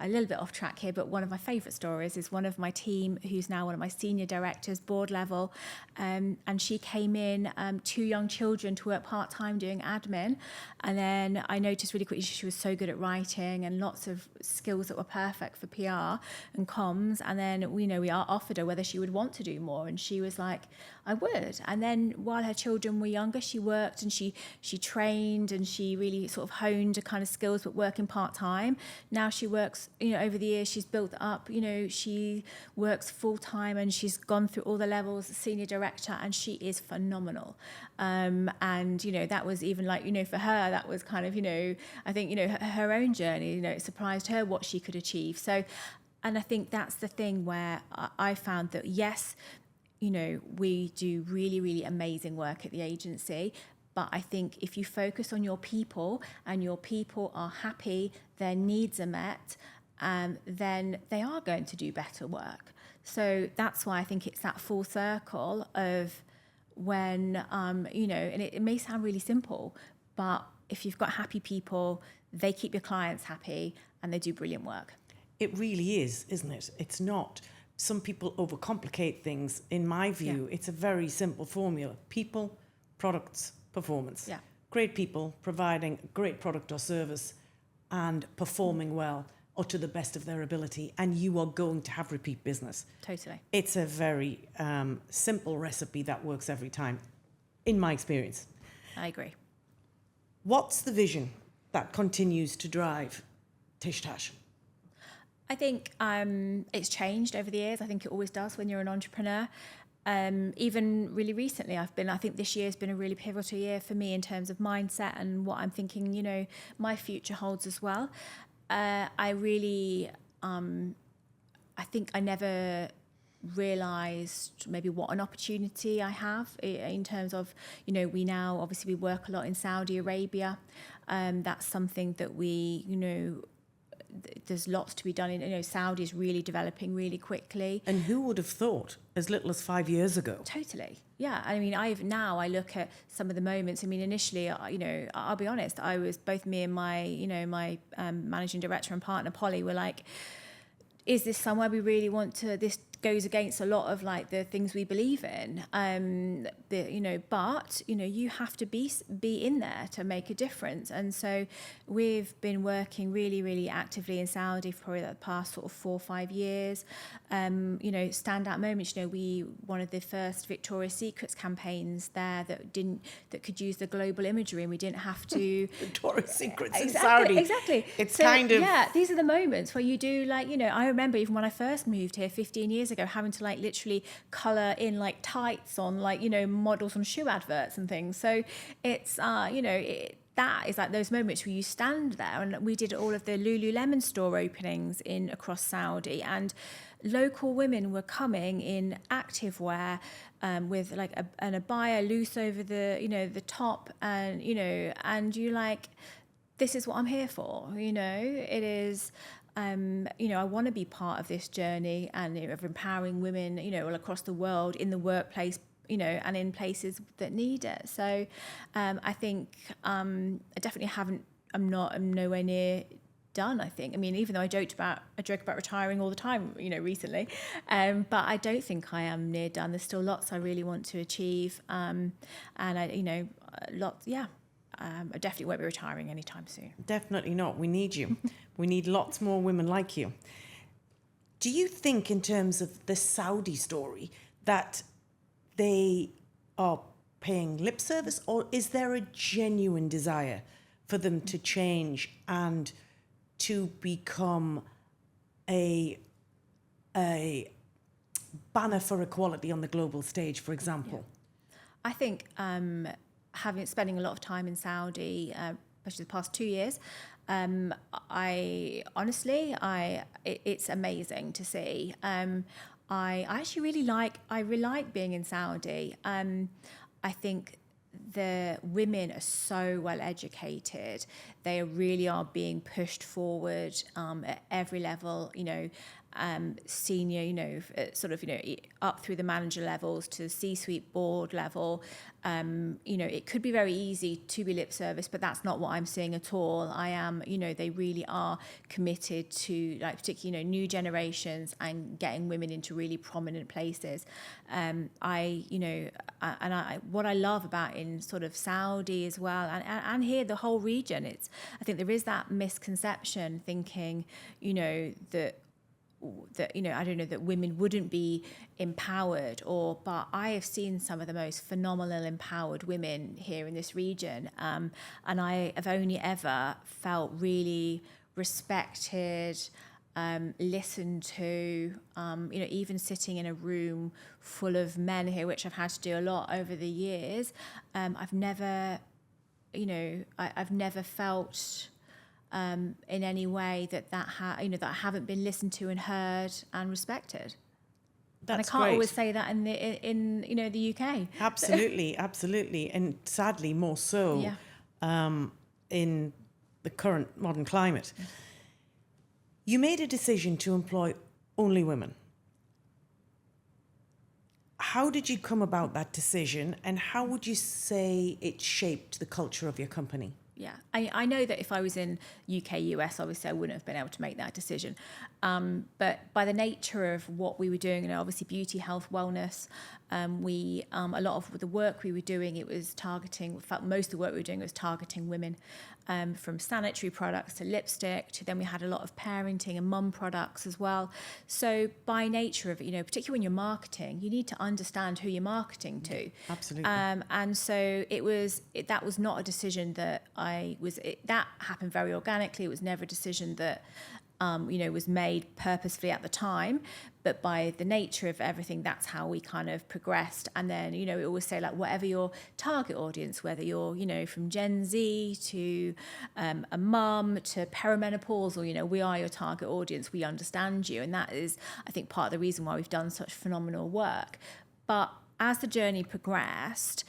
little bit off track here, but one of my favourite stories is one of my team who's now one of my senior directors, board level, and she came in, 2 young children, to work part-time doing admin, and then I noticed really quickly she was so good at writing and lots of skills that were perfect for PR and comms, and then we offered her whether she would want to do more, and she was like, I would. And then while her children were younger, she worked and she trained, and she really sort of honed her kind of skills, but working part-time. Now she works, over the years she's built up, she works full-time, and she's gone through all the levels, senior director, and she is phenomenal. And that was even like, for her, that was kind of, I think, her own journey, it surprised her what she could achieve. So, and I think that's the thing where I found that, yes, we do really, really amazing work at the agency, but I think if you focus on your people and your people are happy, their needs are met, then they are going to do better work. So that's why I think it's that full circle of when, and it may sound really simple, but if you've got happy people, they keep your clients happy and they do brilliant work. It really is, isn't it? It's not. Some people overcomplicate things. In my view, it's a very simple formula. People, products, performance. Yeah. Great people providing a great product or service and performing well or to the best of their ability, and you are going to have repeat business. Totally. It's a very simple recipe that works every time, in my experience. I agree. What's the vision that continues to drive TishTash? I think it's changed over the years. I think it always does when you're an entrepreneur. Even really recently, I think this year has been a really pivotal year for me in terms of mindset and what I'm thinking, you know, my future holds as well. I really, I think I never realized maybe what an opportunity I have in terms of, you know, we work a lot in Saudi Arabia. That's something that we, you know, there's lots to be done in, you know, Saudi is really developing really quickly. And who would have thought as little as 5 years ago? Totally. Yeah. I mean, I look at some of the moments. I mean, initially, you know, I'll be honest, I was both me and my, you know, my managing director and partner, Polly, were like, is this somewhere we really want to, this goes against a lot of like the things we believe in, you know, but, you know, you have to be in there to make a difference. And so we've been working really, really actively in Saudi for probably the past sort of 4 or 5 years. You know, standout moments, you know, one of the first Victoria's Secrets campaigns there that could use the global imagery, and we didn't have to. Victoria's Secrets in Exactly, Saudi. exactly. It's so, kind of. Yeah, these are the moments where you do, like, you know, I remember even when I first moved here 15 years ago, having to like literally colour in like tights on like, you know, models on shoe adverts and things. So it's, you know, that is like those moments where you stand there. And we did all of the Lululemon store openings across Saudi, and local women were coming in activewear with like an abaya loose over the, you know, the top, and, you know, and you like, this is what I'm here for, you know, it is. You know, I want to be part of this journey and, you know, of empowering women, you know, all across the world in the workplace, you know, and in places that need it. So I think I definitely I'm nowhere near done, I think. I mean, even though I joke about retiring all the time, you know, recently, but I don't think I am near done. There's still lots I really want to achieve. And I, you know, lots, yeah. I definitely won't be retiring anytime soon. Definitely not. We need you. We need lots more women like you. Do you think, in terms of the Saudi story, that they are paying lip service, or is there a genuine desire for them to change and to become a banner for equality on the global stage, for example? Yeah. I think spending a lot of time in Saudi, especially the past 2 years, it's amazing to see. I actually really like being in Saudi. I think the women are so well educated. They really are being pushed forward at every level, you know, senior, you know, sort of, you know, up through the manager levels to C-suite board level. You know, it could be very easy to be lip service, but that's not what I'm seeing at all. You know, they really are committed to, like, particularly, you know, new generations and getting women into really prominent places. What I love about in sort of Saudi as well, and here the whole region, I think there is that misconception thinking, you know, that you know, I don't know, that women wouldn't be empowered, but I have seen some of the most phenomenal empowered women here in this region, and I have only ever felt really respected, listened to, you know, even sitting in a room full of men here, which I've had to do a lot over the years. I've never felt in any way that that I haven't been listened to and heard and respected. That's and I can't great. always say that in you know, the UK. Absolutely, and sadly more so in the current modern climate. You made a decision to employ only women. How did you come about that decision, and how would you say it shaped the culture of your company? Yeah, I know that if I was in UK, US, obviously I wouldn't have been able to make that decision. But by the nature of what we were doing, you know, obviously beauty, health, wellness, a lot of the work we were doing, it was targeting, in fact, most of the work we were doing was targeting women, from sanitary products to lipstick to then we had a lot of parenting and mum products as well. So by nature of it, you know, particularly when you're marketing, you need to understand who you're marketing to. Absolutely. And so that was not a decision that that happened very organically. It was never a decision that, you know, was made purposefully at the time, but by the nature of everything, that's how we kind of progressed. And then, you know, we always say, like, whatever your target audience, whether you're, you know, from Gen Z to a mum to perimenopause, or, you know, we are your target audience, we understand you. And that is, I think, part of the reason why we've done such phenomenal work. But as the journey progressed,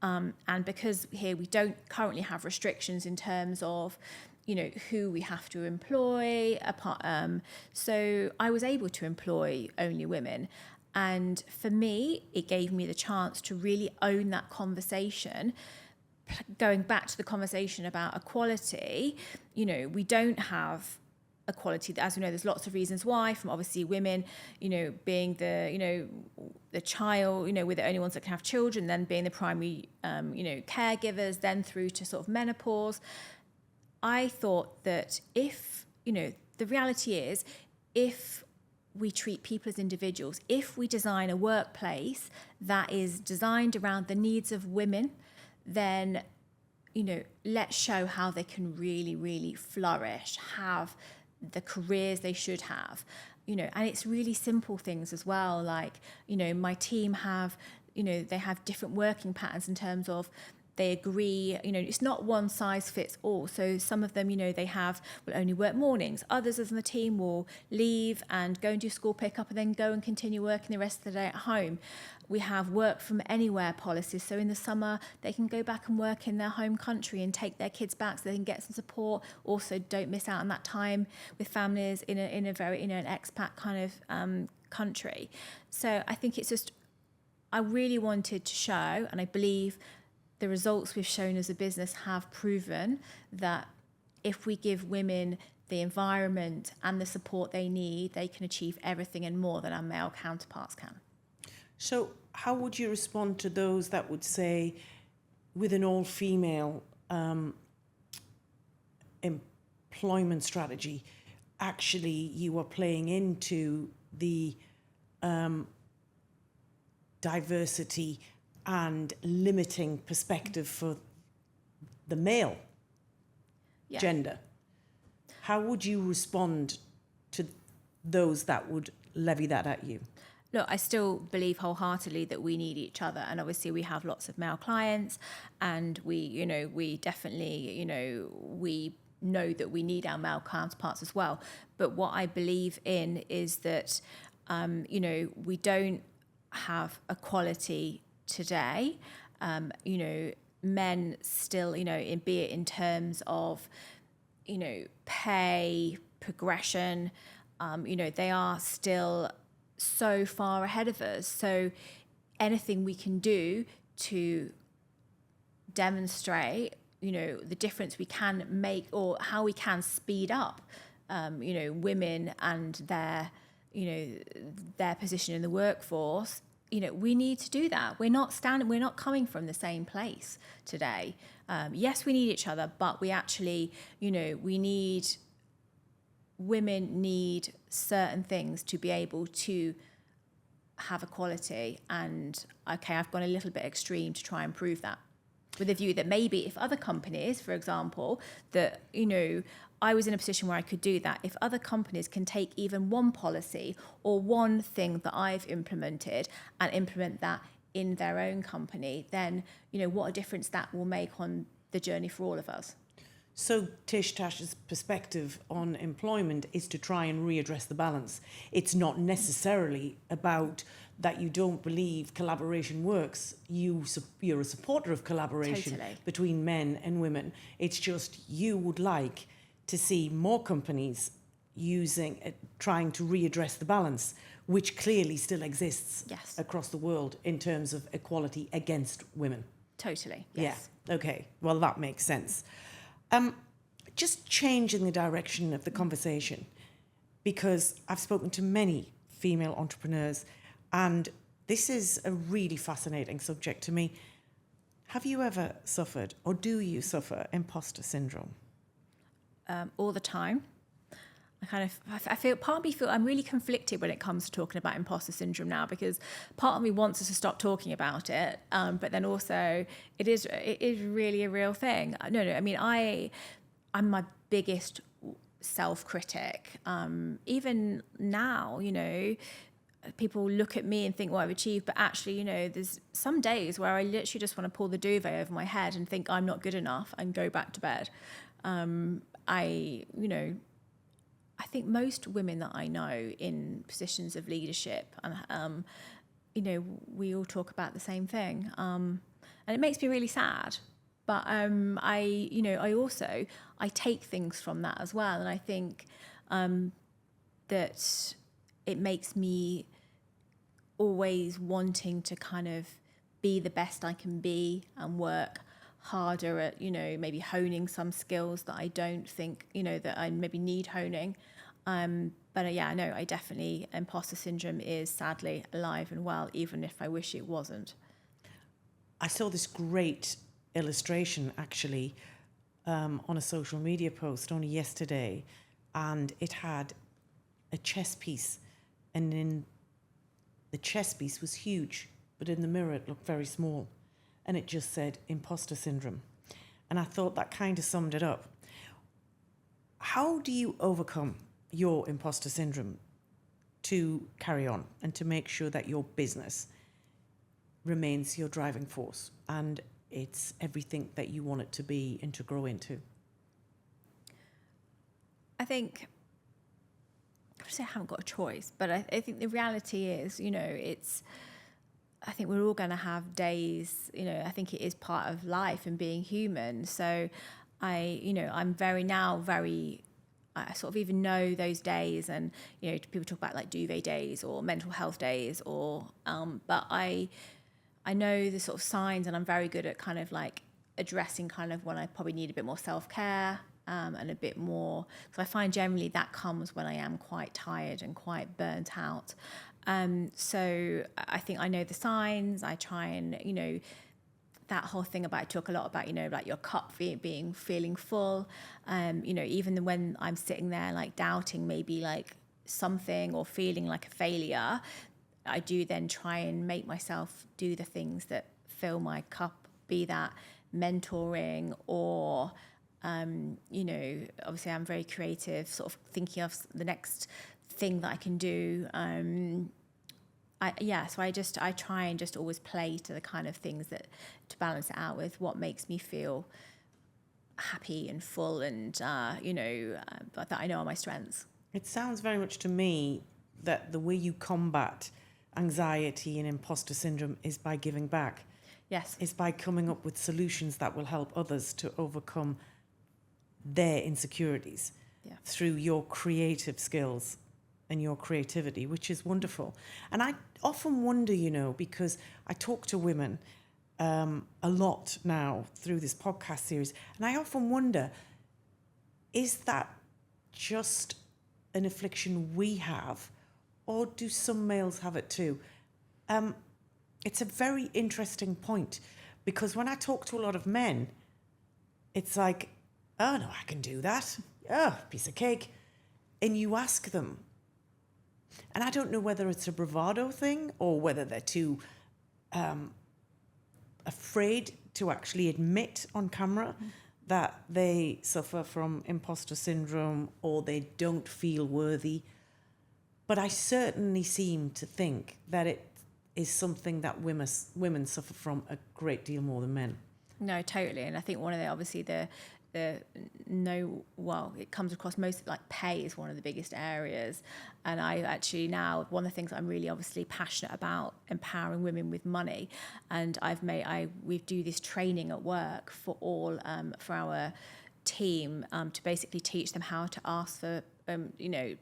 and because here we don't currently have restrictions in terms of, you know, who we have to employ, so I was able to employ only women. And for me, it gave me the chance to really own that conversation. Going back to the conversation about equality, you know, we don't have equality. As we know, there's lots of reasons why, from obviously women, you know, being the child, you know, we're the only ones that can have children, then being the primary, you know, caregivers, then through to sort of menopause. I thought that if, you know, the reality is, if we treat people as individuals, if we design a workplace that is designed around the needs of women, then, you know, let's show how they can really, really flourish, have the careers they should have, you know. And it's really simple things as well, like, you know, my team have, you know, they have different working patterns in terms of they agree, you know, it's not one size fits all. So some of them, you know, will only work mornings. Others as in the team will leave and go and do school pickup and then go and continue working the rest of the day at home. We have work from anywhere policies. So in the summer, they can go back and work in their home country and take their kids back so they can get some support. Also, don't miss out on that time with families in a very, you know, an expat kind of country. So I think it's just, I really wanted to show, and I believe the results we've shown as a business have proven that if we give women the environment and the support they need, they can achieve everything and more than our male counterparts can. So how would you respond to those that would say, with an all-female employment strategy, actually you are playing into the diversity and limiting perspective for the male gender? How would you respond to those that would levy that at you? Look, I still believe wholeheartedly that we need each other, and obviously we have lots of male clients, and we definitely, we know that we need our male counterparts as well. But what I believe in is that, we don't have equality today. Men still, be it in terms of, pay, progression, they are still so far ahead of us. So anything we can do to demonstrate, the difference we can make, or how we can speed up, women and their position in the workforce, we need to do that. We're not coming from the same place today. Yes, we need each other, but we actually, women need certain things to be able to have equality. And okay, I've gone a little bit extreme to try and prove that, with a view that maybe if other companies, for example, that, I was in a position where I could do that. If other companies can take even one policy or one thing that I've implemented and implement that in their own company, then, what a difference that will make on the journey for all of us. So TishTash's perspective on employment is to try and readdress the balance. It's not necessarily about that you don't believe collaboration works. You're a supporter of collaboration between men and women. It's just you would like to see more companies trying to readdress the balance, which clearly still exists across the world in terms of equality against women. Totally. Yes. Yeah. Okay. Well, that makes sense. Just changing the direction of the conversation, because I've spoken to many female entrepreneurs, and this is a really fascinating subject to me. Have you ever suffered, or do you suffer, imposter syndrome? All the time. I feel, part of me feel I'm really conflicted when it comes to talking about imposter syndrome now, because part of me wants us to stop talking about it, but then also it is really a real thing. No, I mean, I'm my biggest self-critic. Even now, people look at me and think what I've achieved, but actually, there's some days where I literally just want to pull the duvet over my head and think I'm not good enough and go back to bed. I think most women that I know in positions of leadership, and we all talk about the same thing, and it makes me really sad. But I take things from that as well, and I think that it makes me always wanting to kind of be the best I can be and work harder at, maybe honing some skills that I don't think, that I maybe need honing. But I definitely, imposter syndrome is sadly alive and well, even if I wish it wasn't. I saw this great illustration actually on a social media post only yesterday, and it had a chess piece, and in the chess piece was huge, but in the mirror it looked very small, and it just said imposter syndrome. And I thought that kind of summed it up. How do you overcome your imposter syndrome to carry on and to make sure that your business remains your driving force and it's everything that you want it to be and to grow into? I think, I say I haven't got a choice, but I think the reality is, I think we're all going to have days, I think it is part of life and being human. So I'm I sort of even know those days, and, people talk about like duvet days or mental health days but I know the sort of signs, and I'm very good at kind of like addressing kind of when I probably need a bit more self-care, and a bit more, because I find generally that comes when I am quite tired and quite burnt out. So I think I know the signs. I try and, that whole thing about, I talk a lot about, like your cup feeling full. Even when I'm sitting there like doubting maybe like something or feeling like a failure, I do then try and make myself do the things that fill my cup, be that mentoring or, obviously I'm very creative, sort of thinking of the next thing that I can do. So I try and just always play to the kind of things that, to balance it out with what makes me feel happy and full, and but that I know are my strengths. It sounds very much to me that the way you combat anxiety and imposter syndrome is by giving back. Yes. Is by coming up with solutions that will help others to overcome their insecurities through your creative skills and your creativity, which is wonderful. And I often wonder, because I talk to women a lot now through this podcast series, and I often wonder, is that just an affliction we have, or do some males have it too? It's a very interesting point, because when I talk to a lot of men, it's like, oh no, I can do that. Oh, piece of cake. And you ask them, and I don't know whether it's a bravado thing or whether they're too afraid to actually admit on camera that they suffer from imposter syndrome or they don't feel worthy. But I certainly seem to think that it is something that women suffer from a great deal more than men. No, totally. And I think one of it comes across most, like pay is one of the biggest areas. And I actually now, one of the things I'm really obviously passionate about, empowering women with money. And we do this training at work for all, for our team, to basically teach them how to ask for,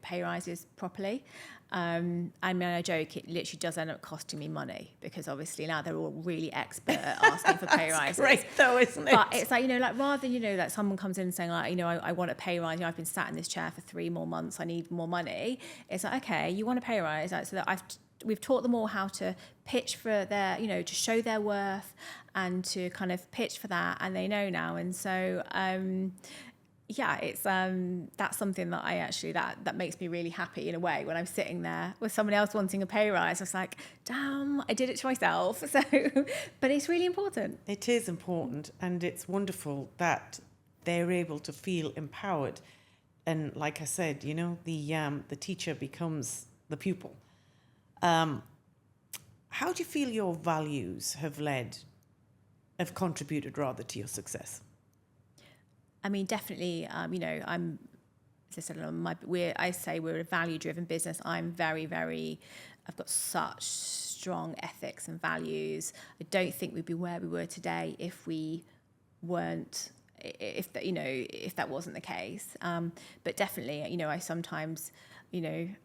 pay rises properly. I mean, I joke, it literally does end up costing me money because obviously now they're all really expert at asking for pay rises. Great though, isn't it? But it's like, like rather than, like someone comes in and saying like, I want a pay rise, I've been sat in this chair for 3 more months, I need more money. It's like, okay, you want a pay rise, so that we've taught them all how to pitch for their, to show their worth and to kind of pitch for that, and they know now. And so it's that's something that I actually that makes me really happy in a way when I'm sitting there with someone else wanting a pay rise. I was like, damn, I did it to myself. So, but it's really important. It is important, and it's wonderful that they're able to feel empowered. And like I said, the teacher becomes the pupil. How do you feel your values have contributed rather to your success? I mean, definitely, I'm, as I said, I say we're a value-driven business. I'm very, very, I've got such strong ethics and values. I don't think we'd be where we were today if we weren't, if that wasn't the case. But definitely, I sometimes, I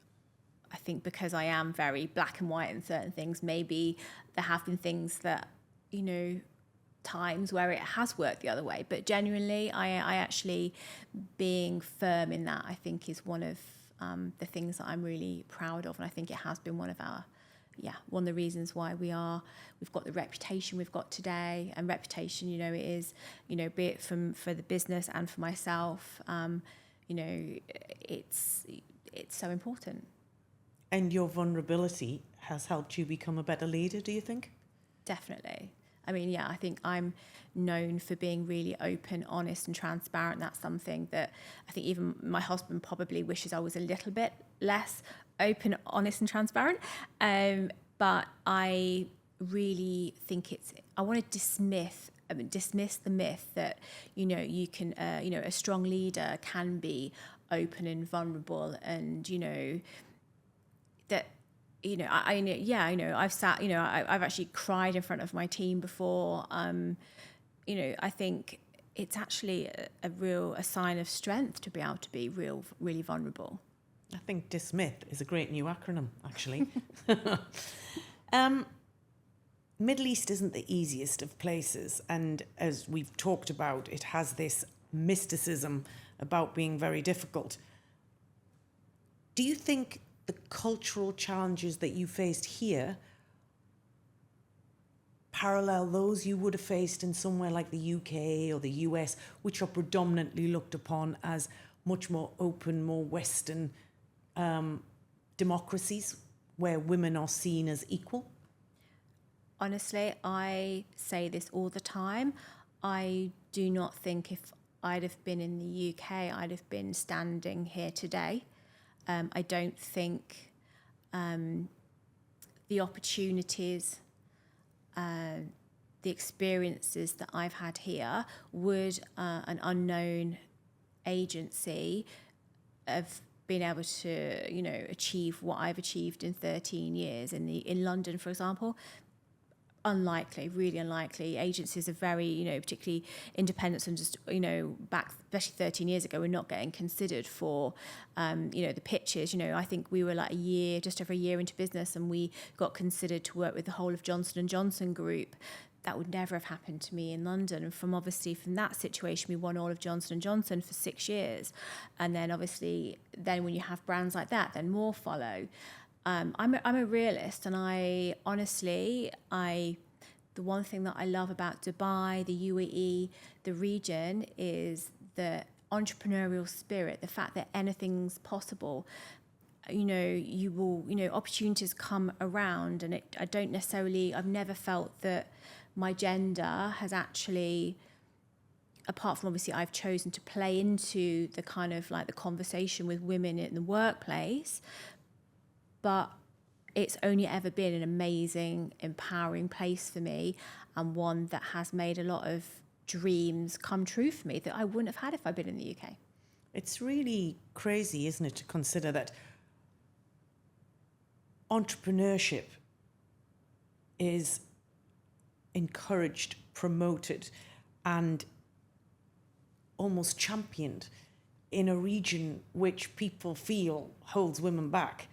think because I am very black and white in certain things, maybe there have been things that, times where it has worked the other way, but genuinely I actually being firm in that, I think, is one of the things that I'm really proud of, and I think it has been one of the reasons why we've got the reputation we've got today. And reputation, it is, be it for the business and for myself, it's so important. And your vulnerability has helped you become a better leader, do you think? Definitely. I mean, I think I'm known for being really open, honest and transparent. That's something that I think even my husband probably wishes I was a little bit less open, honest and transparent. But I really think I want to dismiss the myth that, you can, a strong leader can be open and vulnerable, and, that, I've sat, I've actually cried in front of my team before. I think it's actually a sign of strength to be able to be really vulnerable. I think DISMITH is a great new acronym, actually. Middle East isn't the easiest of places, and as we've talked about, it has this mysticism about being very difficult. Do you think the cultural challenges that you faced here parallel those you would have faced in somewhere like the UK or the US, which are predominantly looked upon as much more open, more Western democracies where women are seen as equal? Honestly, I say this all the time. I do not think if I'd have been in the UK, I'd have been standing here today. I don't think the opportunities, the experiences that I've had here would an unknown agency have been able to, achieve what I've achieved in 13 years in London, for example. Unlikely, really unlikely. Agencies are very, particularly independents, and just, back, especially 13 years ago, we're not getting considered for, the pitches. I think we were like just over a year into business, and we got considered to work with the whole of Johnson & Johnson group. That would never have happened to me in London. And from that situation, we won all of Johnson & Johnson for 6 years. And then obviously, then when you have brands like that, then more follow. I'm a realist, and I honestly, the one thing that I love about Dubai, the UAE, the region, is the entrepreneurial spirit, the fact that anything's possible. You will, opportunities come around, and I've never felt that my gender has actually, apart from obviously I've chosen to play into the kind of like the conversation with women in the workplace, but it's only ever been an amazing, empowering place for me, and one that has made a lot of dreams come true for me that I wouldn't have had if I'd been in the UK. It's really crazy, isn't it, to consider that entrepreneurship is encouraged, promoted, and almost championed in a region which people feel holds women back.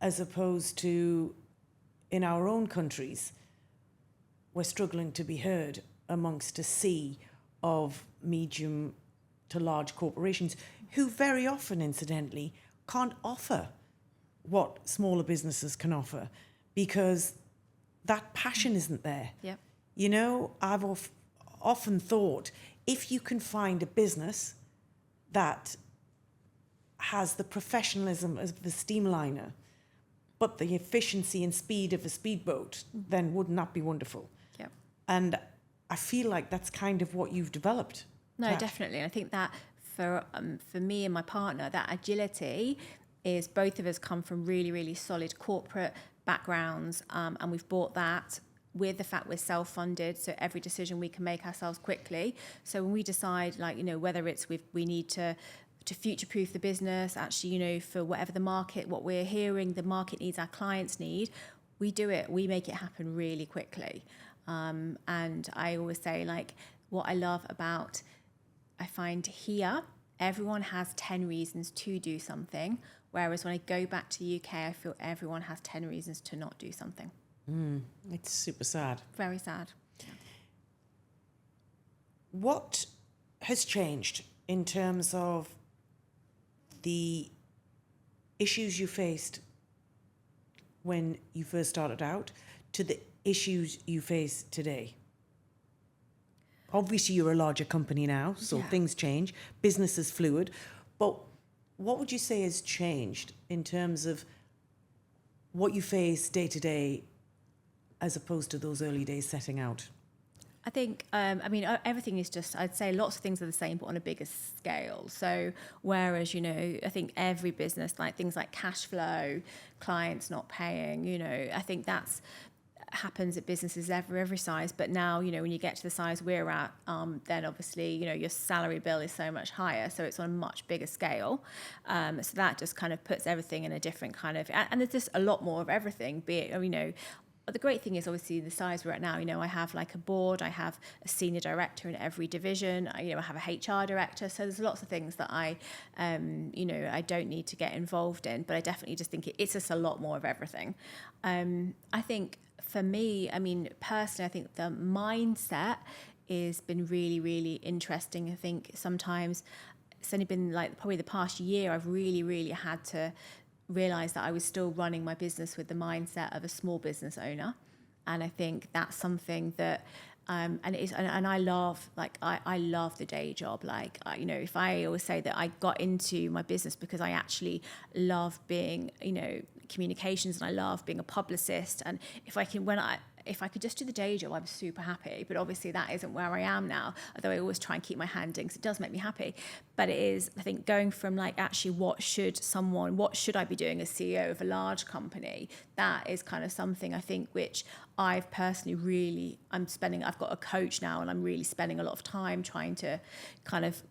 as opposed to in our own countries, we're struggling to be heard amongst a sea of medium to large corporations who very often, incidentally, can't offer what smaller businesses can offer because that passion isn't there. Yep. You know, I've often thought if you can find a business that has the professionalism of the steamliner, but the efficiency and speed of a speedboat, then wouldn't that be wonderful? Yeah. And I feel like that's kind of what you've developed. No, Tash. definitely. And I think that for me and my partner, that agility is both of us come from really, really solid corporate backgrounds, and we've brought that with the fact we're self-funded, so every decision we can make ourselves quickly. So when we decide, like, you know, whether it's we need to future-proof the business, actually, you know, for whatever the market, what we're hearing the market needs, our clients need, we do it. We make it happen really quickly. And I always say, like, what I love about, I find here, everyone has 10 reasons to do something, whereas when I go back to the UK, I feel everyone has 10 reasons to not do something. It's super sad. Very sad. What has changed in terms of the issues you faced when you first started out to the issues you face today? Obviously, you're a larger company now, so Yeah. things change. Business is fluid. But what would you say has changed in terms of what you face day to day as opposed to those early days setting out? I think, I mean, everything is just, I'd say lots of things are the same, but on a bigger scale. So whereas, you know, I think every business, like things like cash flow, clients not paying, you know, I think that's happens at businesses every size. But now, you know, when you get to the size we're at, then obviously, you know, your salary bill is so much higher. So it's on a much bigger scale. So that just kind of puts everything in a different kind of, and there's just a lot more of everything, be it, you know, the great thing is obviously the size we're at now, you know, I have like a board, I have a senior director in every division, I have a HR director. So there's lots of things that I, you know, I don't need to get involved in, but I definitely just think it's just a lot more of everything. I think for me, I mean, personally, I think the mindset has been really, really interesting. I think sometimes it's only been like probably the past year, I've really, really had to realised that I was still running my business with the mindset of a small business owner. And I think that's something that, and it is, and I love, like, I love the day job. Like, you know, if I always say that I got into my business because I actually love being, you know, communications, and I love being a publicist. And if I could just do the day job, I'm super happy. But obviously that isn't where I am now, although I always try and keep my hand in because it does make me happy. But it is, I think, going from like, actually, what should I be doing as CEO of a large company? That is kind of something I think which I've personally really, I've got a coach now, and I'm really spending a lot of time trying to kind of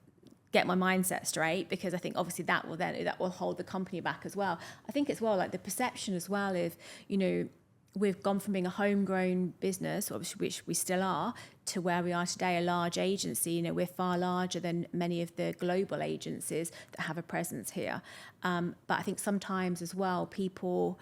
get my mindset straight, because I think obviously that will hold the company back as well. I think as well, like the perception as well, if, you know, we've gone from being a homegrown business, obviously, which we still are, to where we are today, a large agency. You know, we're far larger than many of the global agencies that have a presence here. But I think sometimes as well, people,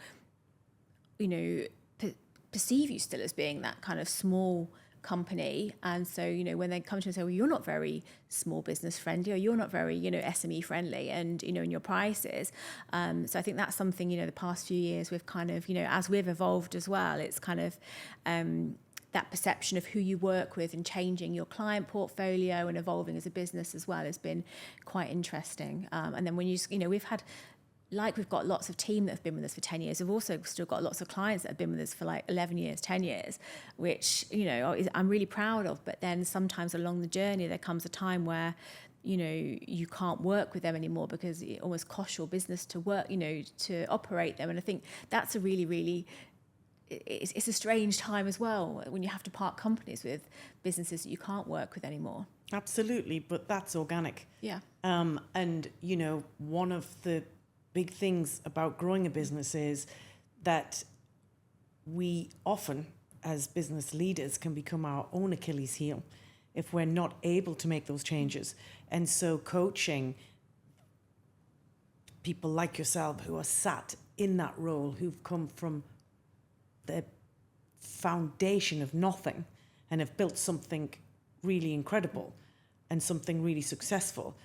you know, perceive you still as being that kind of small company. And so, you know, when they come to and say, well, you're not very small business friendly, or you're not very, you know, SME friendly, and, you know, in your prices. So I think that's something, you know, the past few years we've kind of, you know, as we've evolved as well, it's kind of that perception of who you work with and changing your client portfolio and evolving as a business as well has been quite interesting. And then when you know, we've got lots of team that have been with us for 10 years. We've also still got lots of clients that have been with us for like 11 years, 10 years, which, you know, I'm really proud of. But then sometimes along the journey, there comes a time where, you know, you can't work with them anymore because it almost costs your business to work, you know, to operate them. And I think that's a really, really, it's a strange time as well when you have to part companies with businesses that you can't work with anymore. Absolutely, but that's organic. Yeah. And, you know, one of the big things about growing a business is that we often, as business leaders, can become our own Achilles heel if we're not able to make those changes. And so coaching people like yourself who are sat in that role who've come from the foundation of nothing and have built something really incredible and something really successful,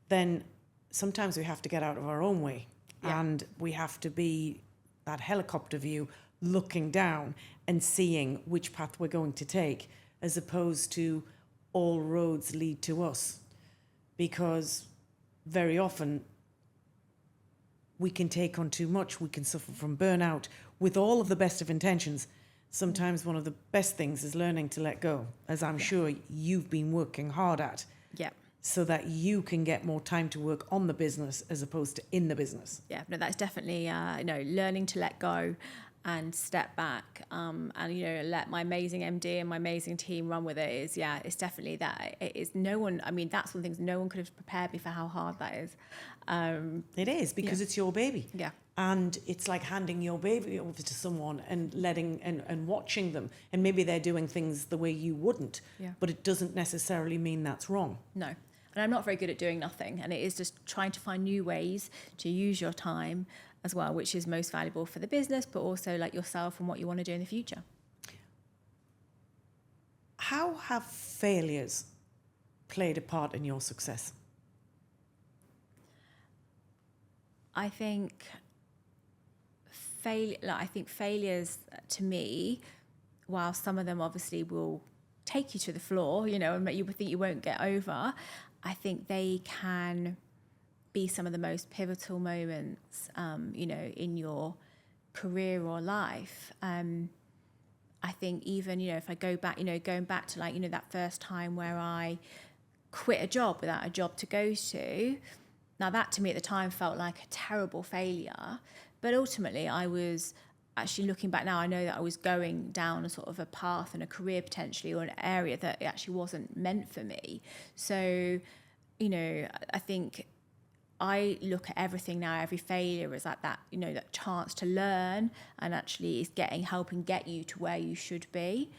then sometimes we have to get out of our own way. Yeah. And we have to be that helicopter view, looking down and seeing which path we're going to take, as opposed to all roads lead to us. Because very often we can take on too much, we can suffer from burnout with all of the best of intentions. Sometimes one of the best things is learning to let go, as I'm sure you've been working hard at. Yeah. So that you can get more time to work on the business as opposed to in the business. Yeah, no, that's definitely, learning to let go and step back, and, let my amazing MD and my amazing team run with it it's definitely that. It is that's one of the things, no one could have prepared me for how hard that is. It is, because it's your baby. Yeah. And it's like handing your baby over to someone and letting and watching them. And maybe they're doing things the way you wouldn't, but it doesn't necessarily mean that's wrong. No. And I'm not very good at doing nothing. And it is just trying to find new ways to use your time as well, which is most valuable for the business, but also like yourself and what you want to do in the future. How have failures played a part in your success? I think failures to me, while some of them obviously will take you to the floor, and you would think you won't get over, I think they can be some of the most pivotal moments, in your career or life. I think even, if I go back, going back to that first time where I quit a job without a job to go to. Now that to me at the time felt like a terrible failure, but ultimately I was actually looking back now, I know that I was going down a sort of a path and a career potentially, or an area that it actually wasn't meant for me. So, I think I look at everything now, every failure is like that, that chance to learn, and actually is helping get you to where you should be.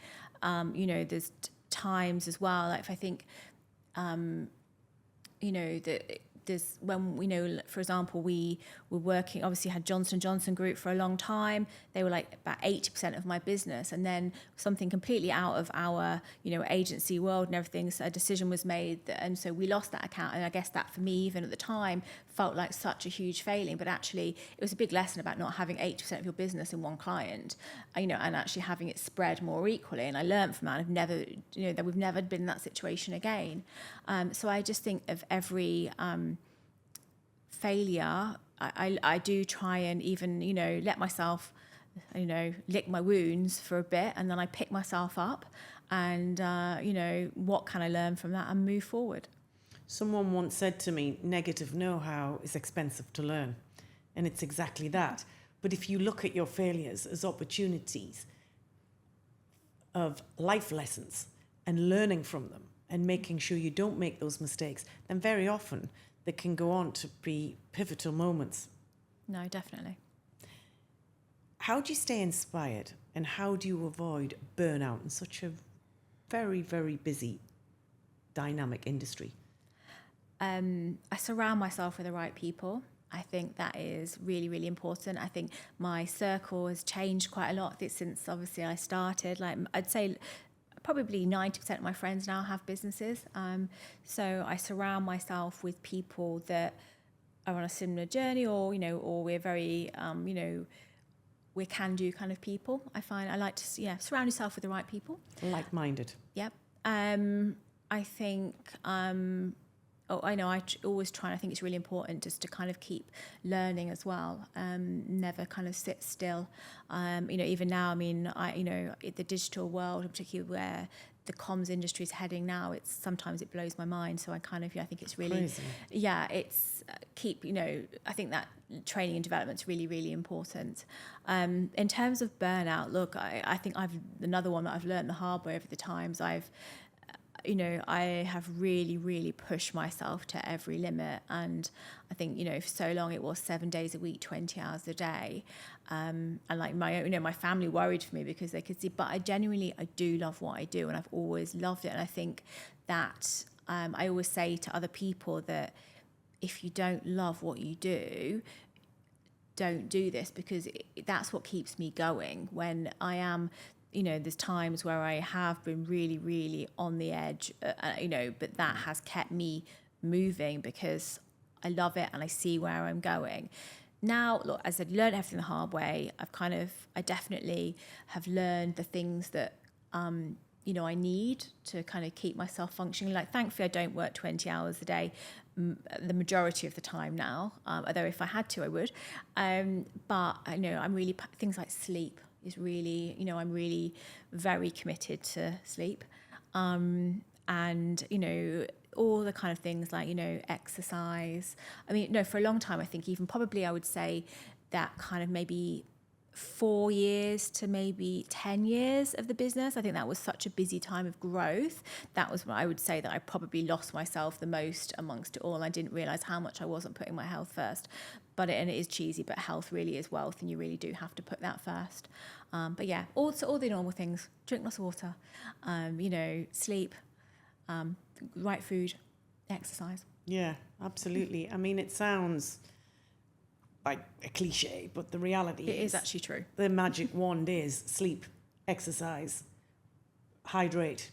There's times as well, like if I think, that there's when, for example, we were working, obviously had Johnson & Johnson Group for a long time. They were like about 80% of my business. And then something completely out of our, agency world and everything, so a decision was made. And so we lost that account. And I guess that for me, even at the time, felt like such a huge failing. But actually, it was a big lesson about not having 80% of your business in one client, and actually having it spread more equally. And I learned from that. I've never, that we've never been in that situation again. So I just think of every failure, I do try and even, let myself, lick my wounds for a bit, and then I pick myself up and, what can I learn from that and move forward. Someone once said to me, negative know-how is expensive to learn. And it's exactly that. But if you look at your failures as opportunities of life lessons and learning from them and making sure you don't make those mistakes, then very often they can go on to be pivotal moments. No, definitely. How do you stay inspired, and how do you avoid burnout in such a very, very busy, dynamic industry? I surround myself with the right people. I think that is really, really important. I think my circle has changed quite a lot since obviously I started. Like I'd say probably 90% of my friends now have businesses. So I surround myself with people that are on a similar journey, or, or we're very, we're can-do kind of people. I find I like to, surround yourself with the right people. Like-minded. Yep. I think, I always try, and I think it's really important just to kind of keep learning as well. Never kind of sit still. Even now, the digital world, particularly where the comms industry is heading now, sometimes it blows my mind. So I kind of, I think it's really, crazy. I think that training and development is really, really important. In terms of burnout, look, I think another one that I've learned the hard way over the times. I have really, really pushed myself to every limit. And I think, for so long it was 7 days a week, 20 hours a day. And like my family worried for me because they could see, but I do love what I do, and I've always loved it. And I think that I always say to other people that if you don't love what you do, don't do this, because that's what keeps me going when I am, there's times where I have been really, really on the edge, but that has kept me moving because I love it and I see where I'm going. Now, look, as I said, learned everything the hard way. I definitely have learned the things that, I need to kind of keep myself functioning. Like, thankfully, I don't work 20 hours a day the majority of the time now, although if I had to, I would. But I know I'm really, things like sleep is really, I'm really very committed to sleep. And, all the kind of things like, exercise. I mean, no, for a long time, I think even probably I would say that kind of maybe 4 years to maybe 10 years of the business. I think that was such a busy time of growth. That was when I would say that I probably lost myself the most amongst it all. I didn't realize how much I wasn't putting my health first. It is cheesy, but health really is wealth, and you really do have to put that first. But yeah, also all the normal things: drink lots of water, sleep, right food, exercise. Yeah, absolutely. I mean, it sounds like a cliche, but the reality It is actually true. The magic wand is sleep, exercise, hydrate,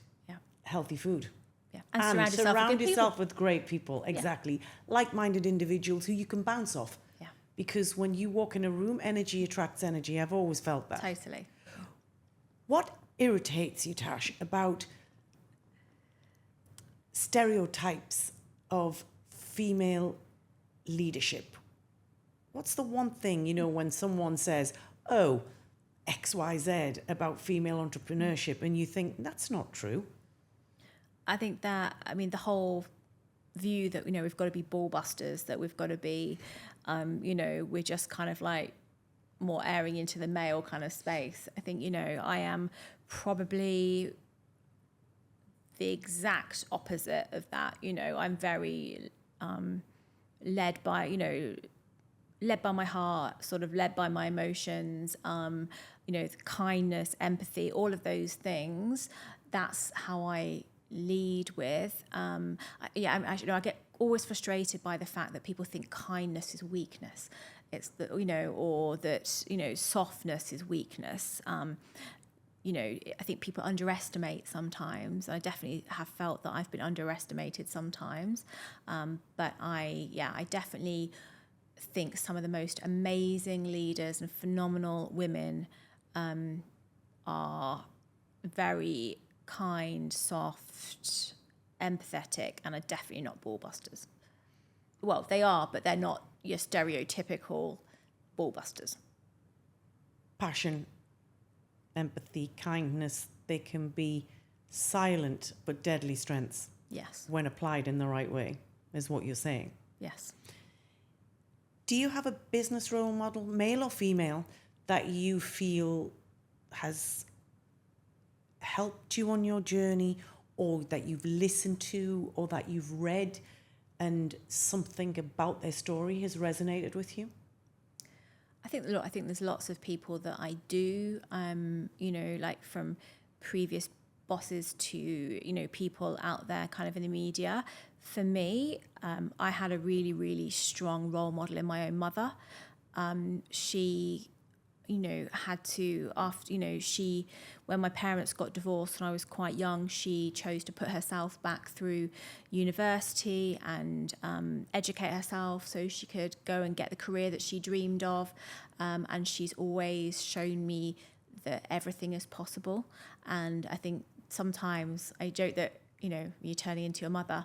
healthy food. Yeah. And surround yourself with great people. Exactly. Yeah. Like-minded individuals who you can bounce off. Yeah. Because when you walk in a room, energy attracts energy. I've always felt that. Totally. What irritates you, Tash, about stereotypes of female leadership? What's the one thing, when someone says, oh, XYZ about female entrepreneurship, and you think that's not true? I think that, the whole view that, we've got to be ball busters, that we've got to be, we're just kind of like more airing into the male kind of space. I think, I am probably the exact opposite of that. I'm very led by my heart, sort of led by my emotions, the kindness, empathy, all of those things. That's how I lead with. I get always frustrated by the fact that people think kindness is weakness. It's that, or that, softness is weakness. I think people underestimate sometimes. I definitely have felt that I've been underestimated sometimes. But I definitely think some of the most amazing leaders and phenomenal women are very kind, soft, empathetic, and are definitely not ball busters. Well, they are, but they're not your stereotypical ball busters. Passion, empathy, kindness, they can be silent but deadly strengths. Yes. When applied in the right way, is what you're saying. Yes. Do you have a business role model, male or female, that you feel has helped you on your journey, or that you've listened to, or that you've read and something about their story has resonated with you? I think there's lots of people that I do, like from previous bosses to, people out there kind of in the media. For me, I had a really, really strong role model in my own mother. She, had to, after, when my parents got divorced and I was quite young, she chose to put herself back through university and educate herself so she could go and get the career that she dreamed of. And she's always shown me that everything is possible. And I think sometimes I joke that, you're turning into your mother.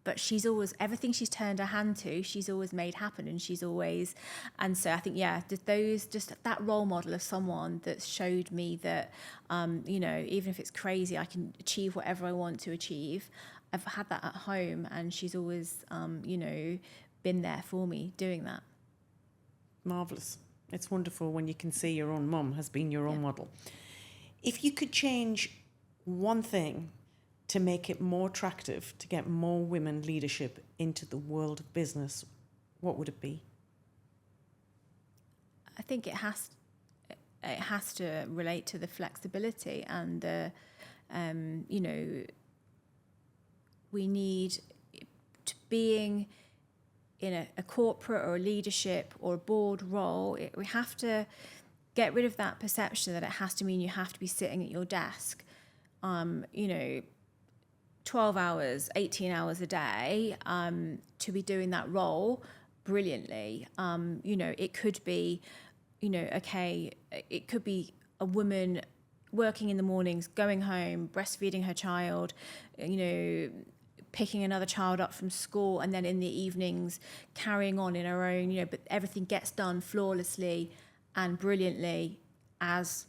But she's always, everything she's turned her hand to, she's always made happen, and so I think, just that role model of someone that showed me that, even if it's crazy, I can achieve whatever I want to achieve. I've had that at home, and she's always, been there for me doing that. Marvellous. It's wonderful when you can see your own mum has been your own model. If you could change one thing to make it more attractive, to get more women leadership into the world of business, what would it be? I think it has to relate to the flexibility and the, we need to being in a corporate or a leadership or a board role, we have to get rid of that perception that it has to mean you have to be sitting at your desk, 12 hours, 18 hours a day, to be doing that role brilliantly. It could be, it could be a woman working in the mornings, going home, breastfeeding her child, picking another child up from school, and then in the evenings carrying on in her own, but everything gets done flawlessly and brilliantly as,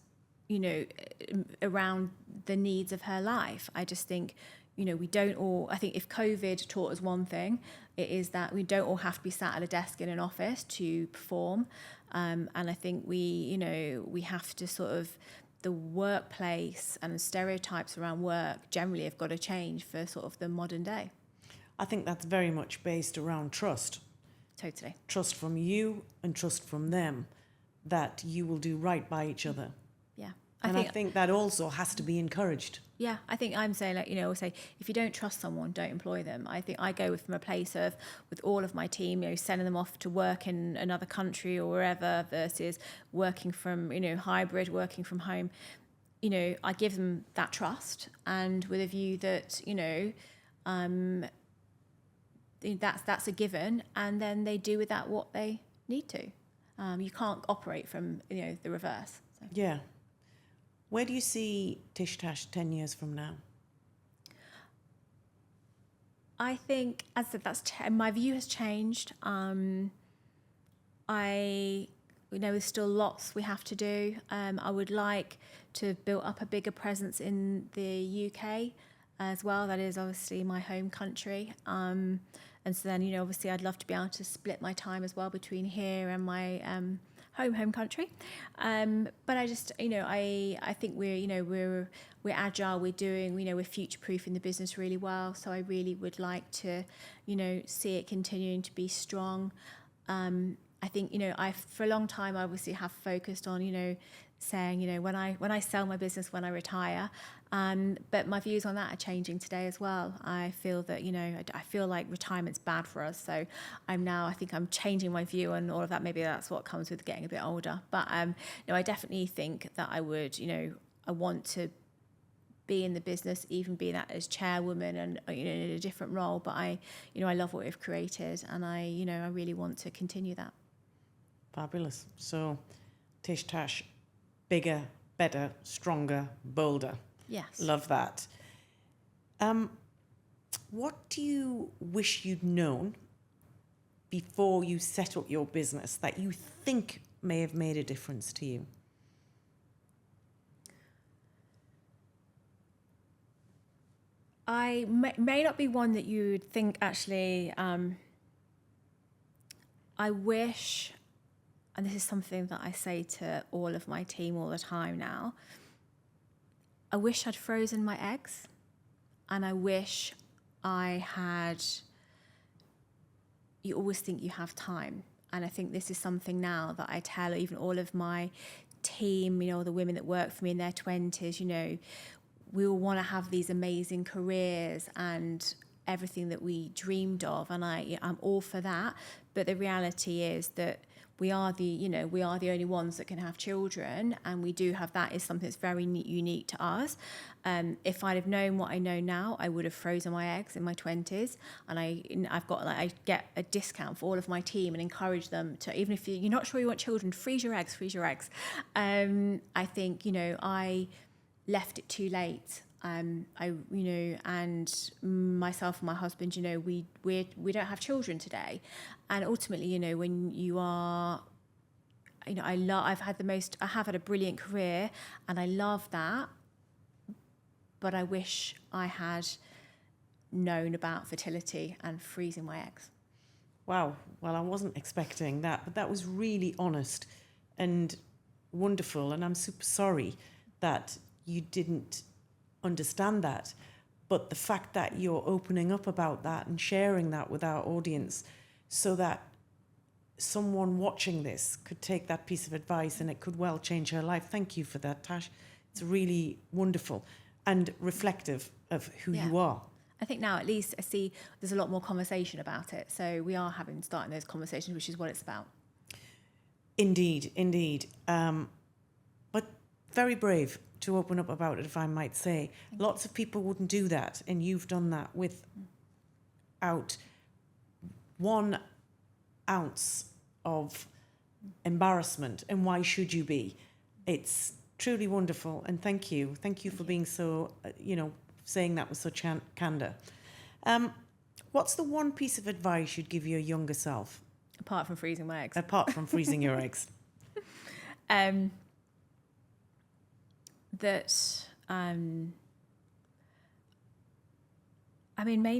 around the needs of her life. I just think, we don't all, I think if COVID taught us one thing, it is that we don't all have to be sat at a desk in an office to perform. And I think we have to sort of, the workplace and the stereotypes around work generally have got to change for sort of the modern day. I think that's very much based around trust. Totally. Trust from you and trust from them that you will do right by each other. Yeah. I think that also has to be encouraged. Yeah, I think I'm saying, I'll say, if you don't trust someone, don't employ them. I think I go from a place of, with all of my team, sending them off to work in another country or wherever versus working from, hybrid, working from home. I give them that trust, and with a view that, that's a given, and then they do with that what they need to. You can't operate from, the reverse. So. Yeah. Where do you see TishTash 10 years from now? I think, as I said, my view has changed. There's still lots we have to do. I would like to build up a bigger presence in the UK as well. That is obviously my home country. And so then, obviously I'd love to be able to split my time as well between here and my home country. But I just, I think we're agile, we're future-proofing the business really well. So I really would like to, see it continuing to be strong. I think, for a long time, I obviously have focused on, saying, when I sell my business, when I retire. But my views on that are changing today as well. I feel that, I feel like retirement's bad for us. So I think I'm changing my view on all of that. Maybe that's what comes with getting a bit older. But I definitely think that I would, I want to be in the business, even be that as chairwoman and, in a different role. But I love what we've created, and I really want to continue that. Fabulous. So TishTash, bigger, better, stronger, bolder. Yes. Love that. What do you wish you'd known before you set up your business that you think may have made a difference to you? I may not be one that you would think, actually. I wish, and this is something that I say to all of my team all the time now, I wish I'd frozen my eggs, and I wish I had, you always think you have time. And I think this is something now that I tell even all of my team, the women that work for me in their 20s, we all want to have these amazing careers and everything that we dreamed of. And I'm all for that. But the reality is that we are the only ones that can have children, and we do have, that is something that's very unique to us. If I'd have known what I know now, I would have frozen my eggs in my 20s, and I get a discount for all of my team and encourage them to, even if you're not sure you want children, freeze your eggs. I think I left it too late. And myself and my husband, we don't have children today, and ultimately, when you are, I have had a brilliant career, and I love that, but I wish I had known about fertility and freezing my eggs. Wow. Well, I wasn't expecting that, but that was really honest and wonderful, and I'm super sorry that you didn't understand that, but the fact that you're opening up about that and sharing that with our audience so that someone watching this could take that piece of advice and it could well change her life. Thank you for that, Tash. It's really wonderful and reflective of who you are. I think now at least I see there's a lot more conversation about it. So we are starting those conversations, which is what it's about. Indeed, indeed. But very brave to open up about it, if I might say. Lots of people wouldn't do that, and you've done that without 1 ounce of embarrassment. And why should you be? It's truly wonderful, and thank you. Thank you for being so, saying that with such candor. What's the one piece of advice you'd give your younger self? Apart from freezing my eggs. Apart from freezing your eggs. Mainly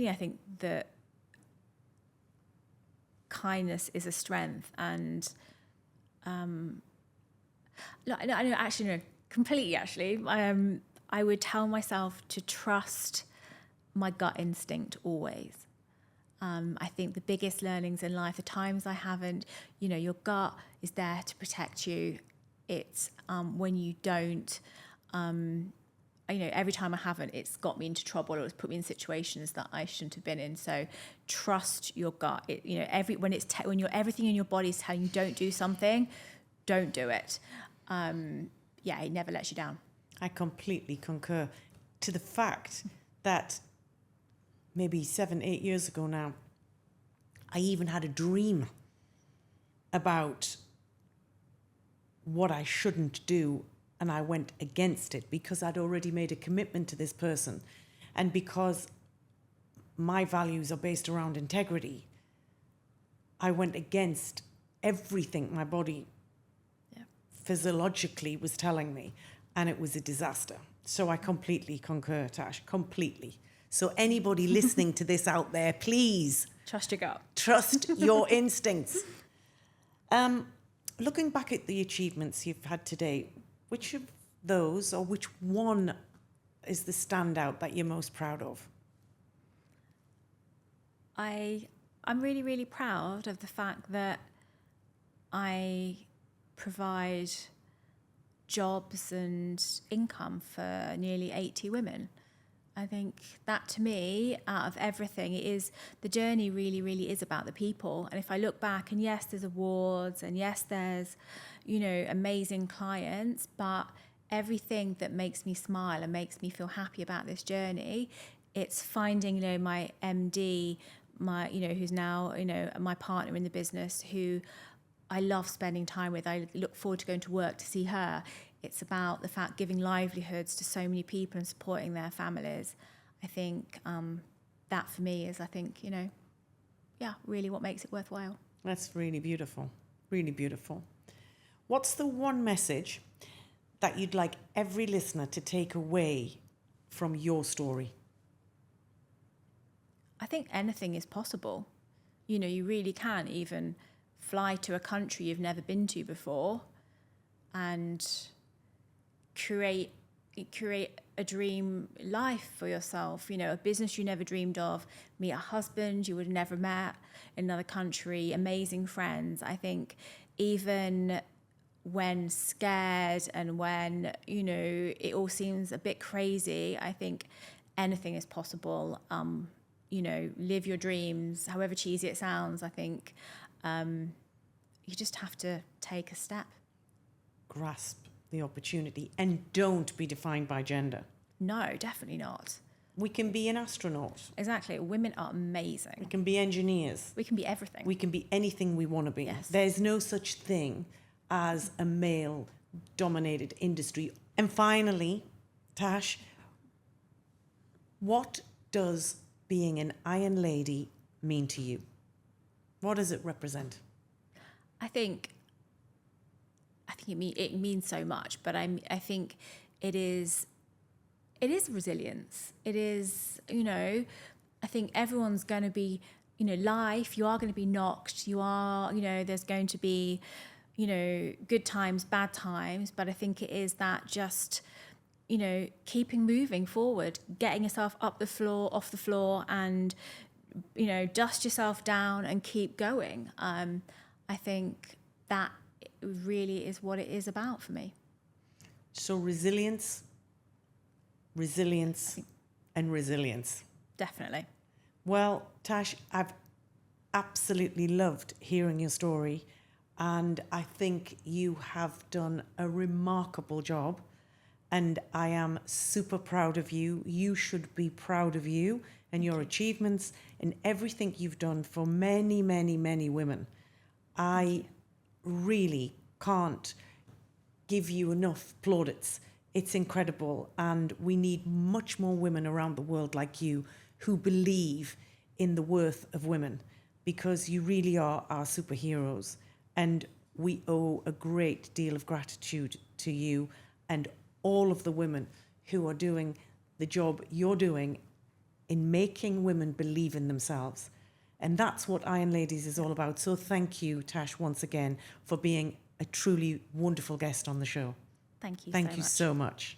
I think that kindness is a strength, and completely actually. I would tell myself to trust my gut instinct always. I think the biggest learnings in life, the times I haven't, your gut is there to protect you. It's when you don't, every time I haven't, it's got me into trouble, or it's put me in situations that I shouldn't have been in. So trust your gut. When everything in your body is telling you don't do something, don't do it. It never lets you down. I completely concur, to the fact that maybe 7-8 years ago now, I even had a dream about what I shouldn't do, and I went against it because I'd already made a commitment to this person, and because my values are based around integrity, I went against everything my body physiologically was telling me, and it was a disaster. So I completely concur, Tash, completely. So anybody listening to this out there, please trust your gut. Trust your instincts. Looking back at the achievements you've had today, which of those, or which one is the standout that you're most proud of? I'm really, really proud of the fact that I provide jobs and income for nearly 80 women. I think that, to me, out of everything, the journey really, really is about the people. And if I look back, and yes, there's awards, and yes, there's, amazing clients, but everything that makes me smile and makes me feel happy about this journey, it's finding, my MD, who's now, my partner in the business, who I love spending time with. I look forward to going to work to see her. It's about the fact giving livelihoods to so many people and supporting their families. I think that for me is, really what makes it worthwhile. That's really beautiful, really beautiful. What's the one message that you'd like every listener to take away from your story? I think anything is possible. You really can even fly to a country you've never been to before and create a dream life for yourself, a business you never dreamed of, meet a husband you would have never met in another country, amazing friends. I think even when scared and when, it all seems a bit crazy, I think anything is possible. Live your dreams, however cheesy it sounds. I think you just have to take a step. Grasp the opportunity, and don't be defined by gender. No, definitely not. We can be an astronaut. Exactly. Women are amazing. We can be engineers. We can be everything. We can be anything we want to be. Yes. There's no such thing as a male-dominated industry. And finally, Tash, what does being an Iron Lady mean to you? What does it represent? I think it means so much, but I think it is resilience. It is, I think everyone's going to be, life, you are going to be knocked. You are, there's going to be, good times, bad times, but I think it is that just, keeping moving forward, getting yourself up the floor, off the floor, and, dust yourself down and keep going. I think that really is what it is about for me. So resilience, and resilience. definitely. Well, Tash, I've absolutely loved hearing your story, and I think you have done a remarkable job, and I am super proud of you. You should be proud of you and your achievements and everything you've done for many, many, many women. I really can't give you enough plaudits. It's incredible, and we need much more women around the world like you who believe in the worth of women, because you really are our superheroes, and we owe a great deal of gratitude to you and all of the women who are doing the job you're doing in making women believe in themselves. And that's what Iron Ladies is all about. So thank you, Tash, once again, for being a truly wonderful guest on the show. Thank you Thank so you much. so much.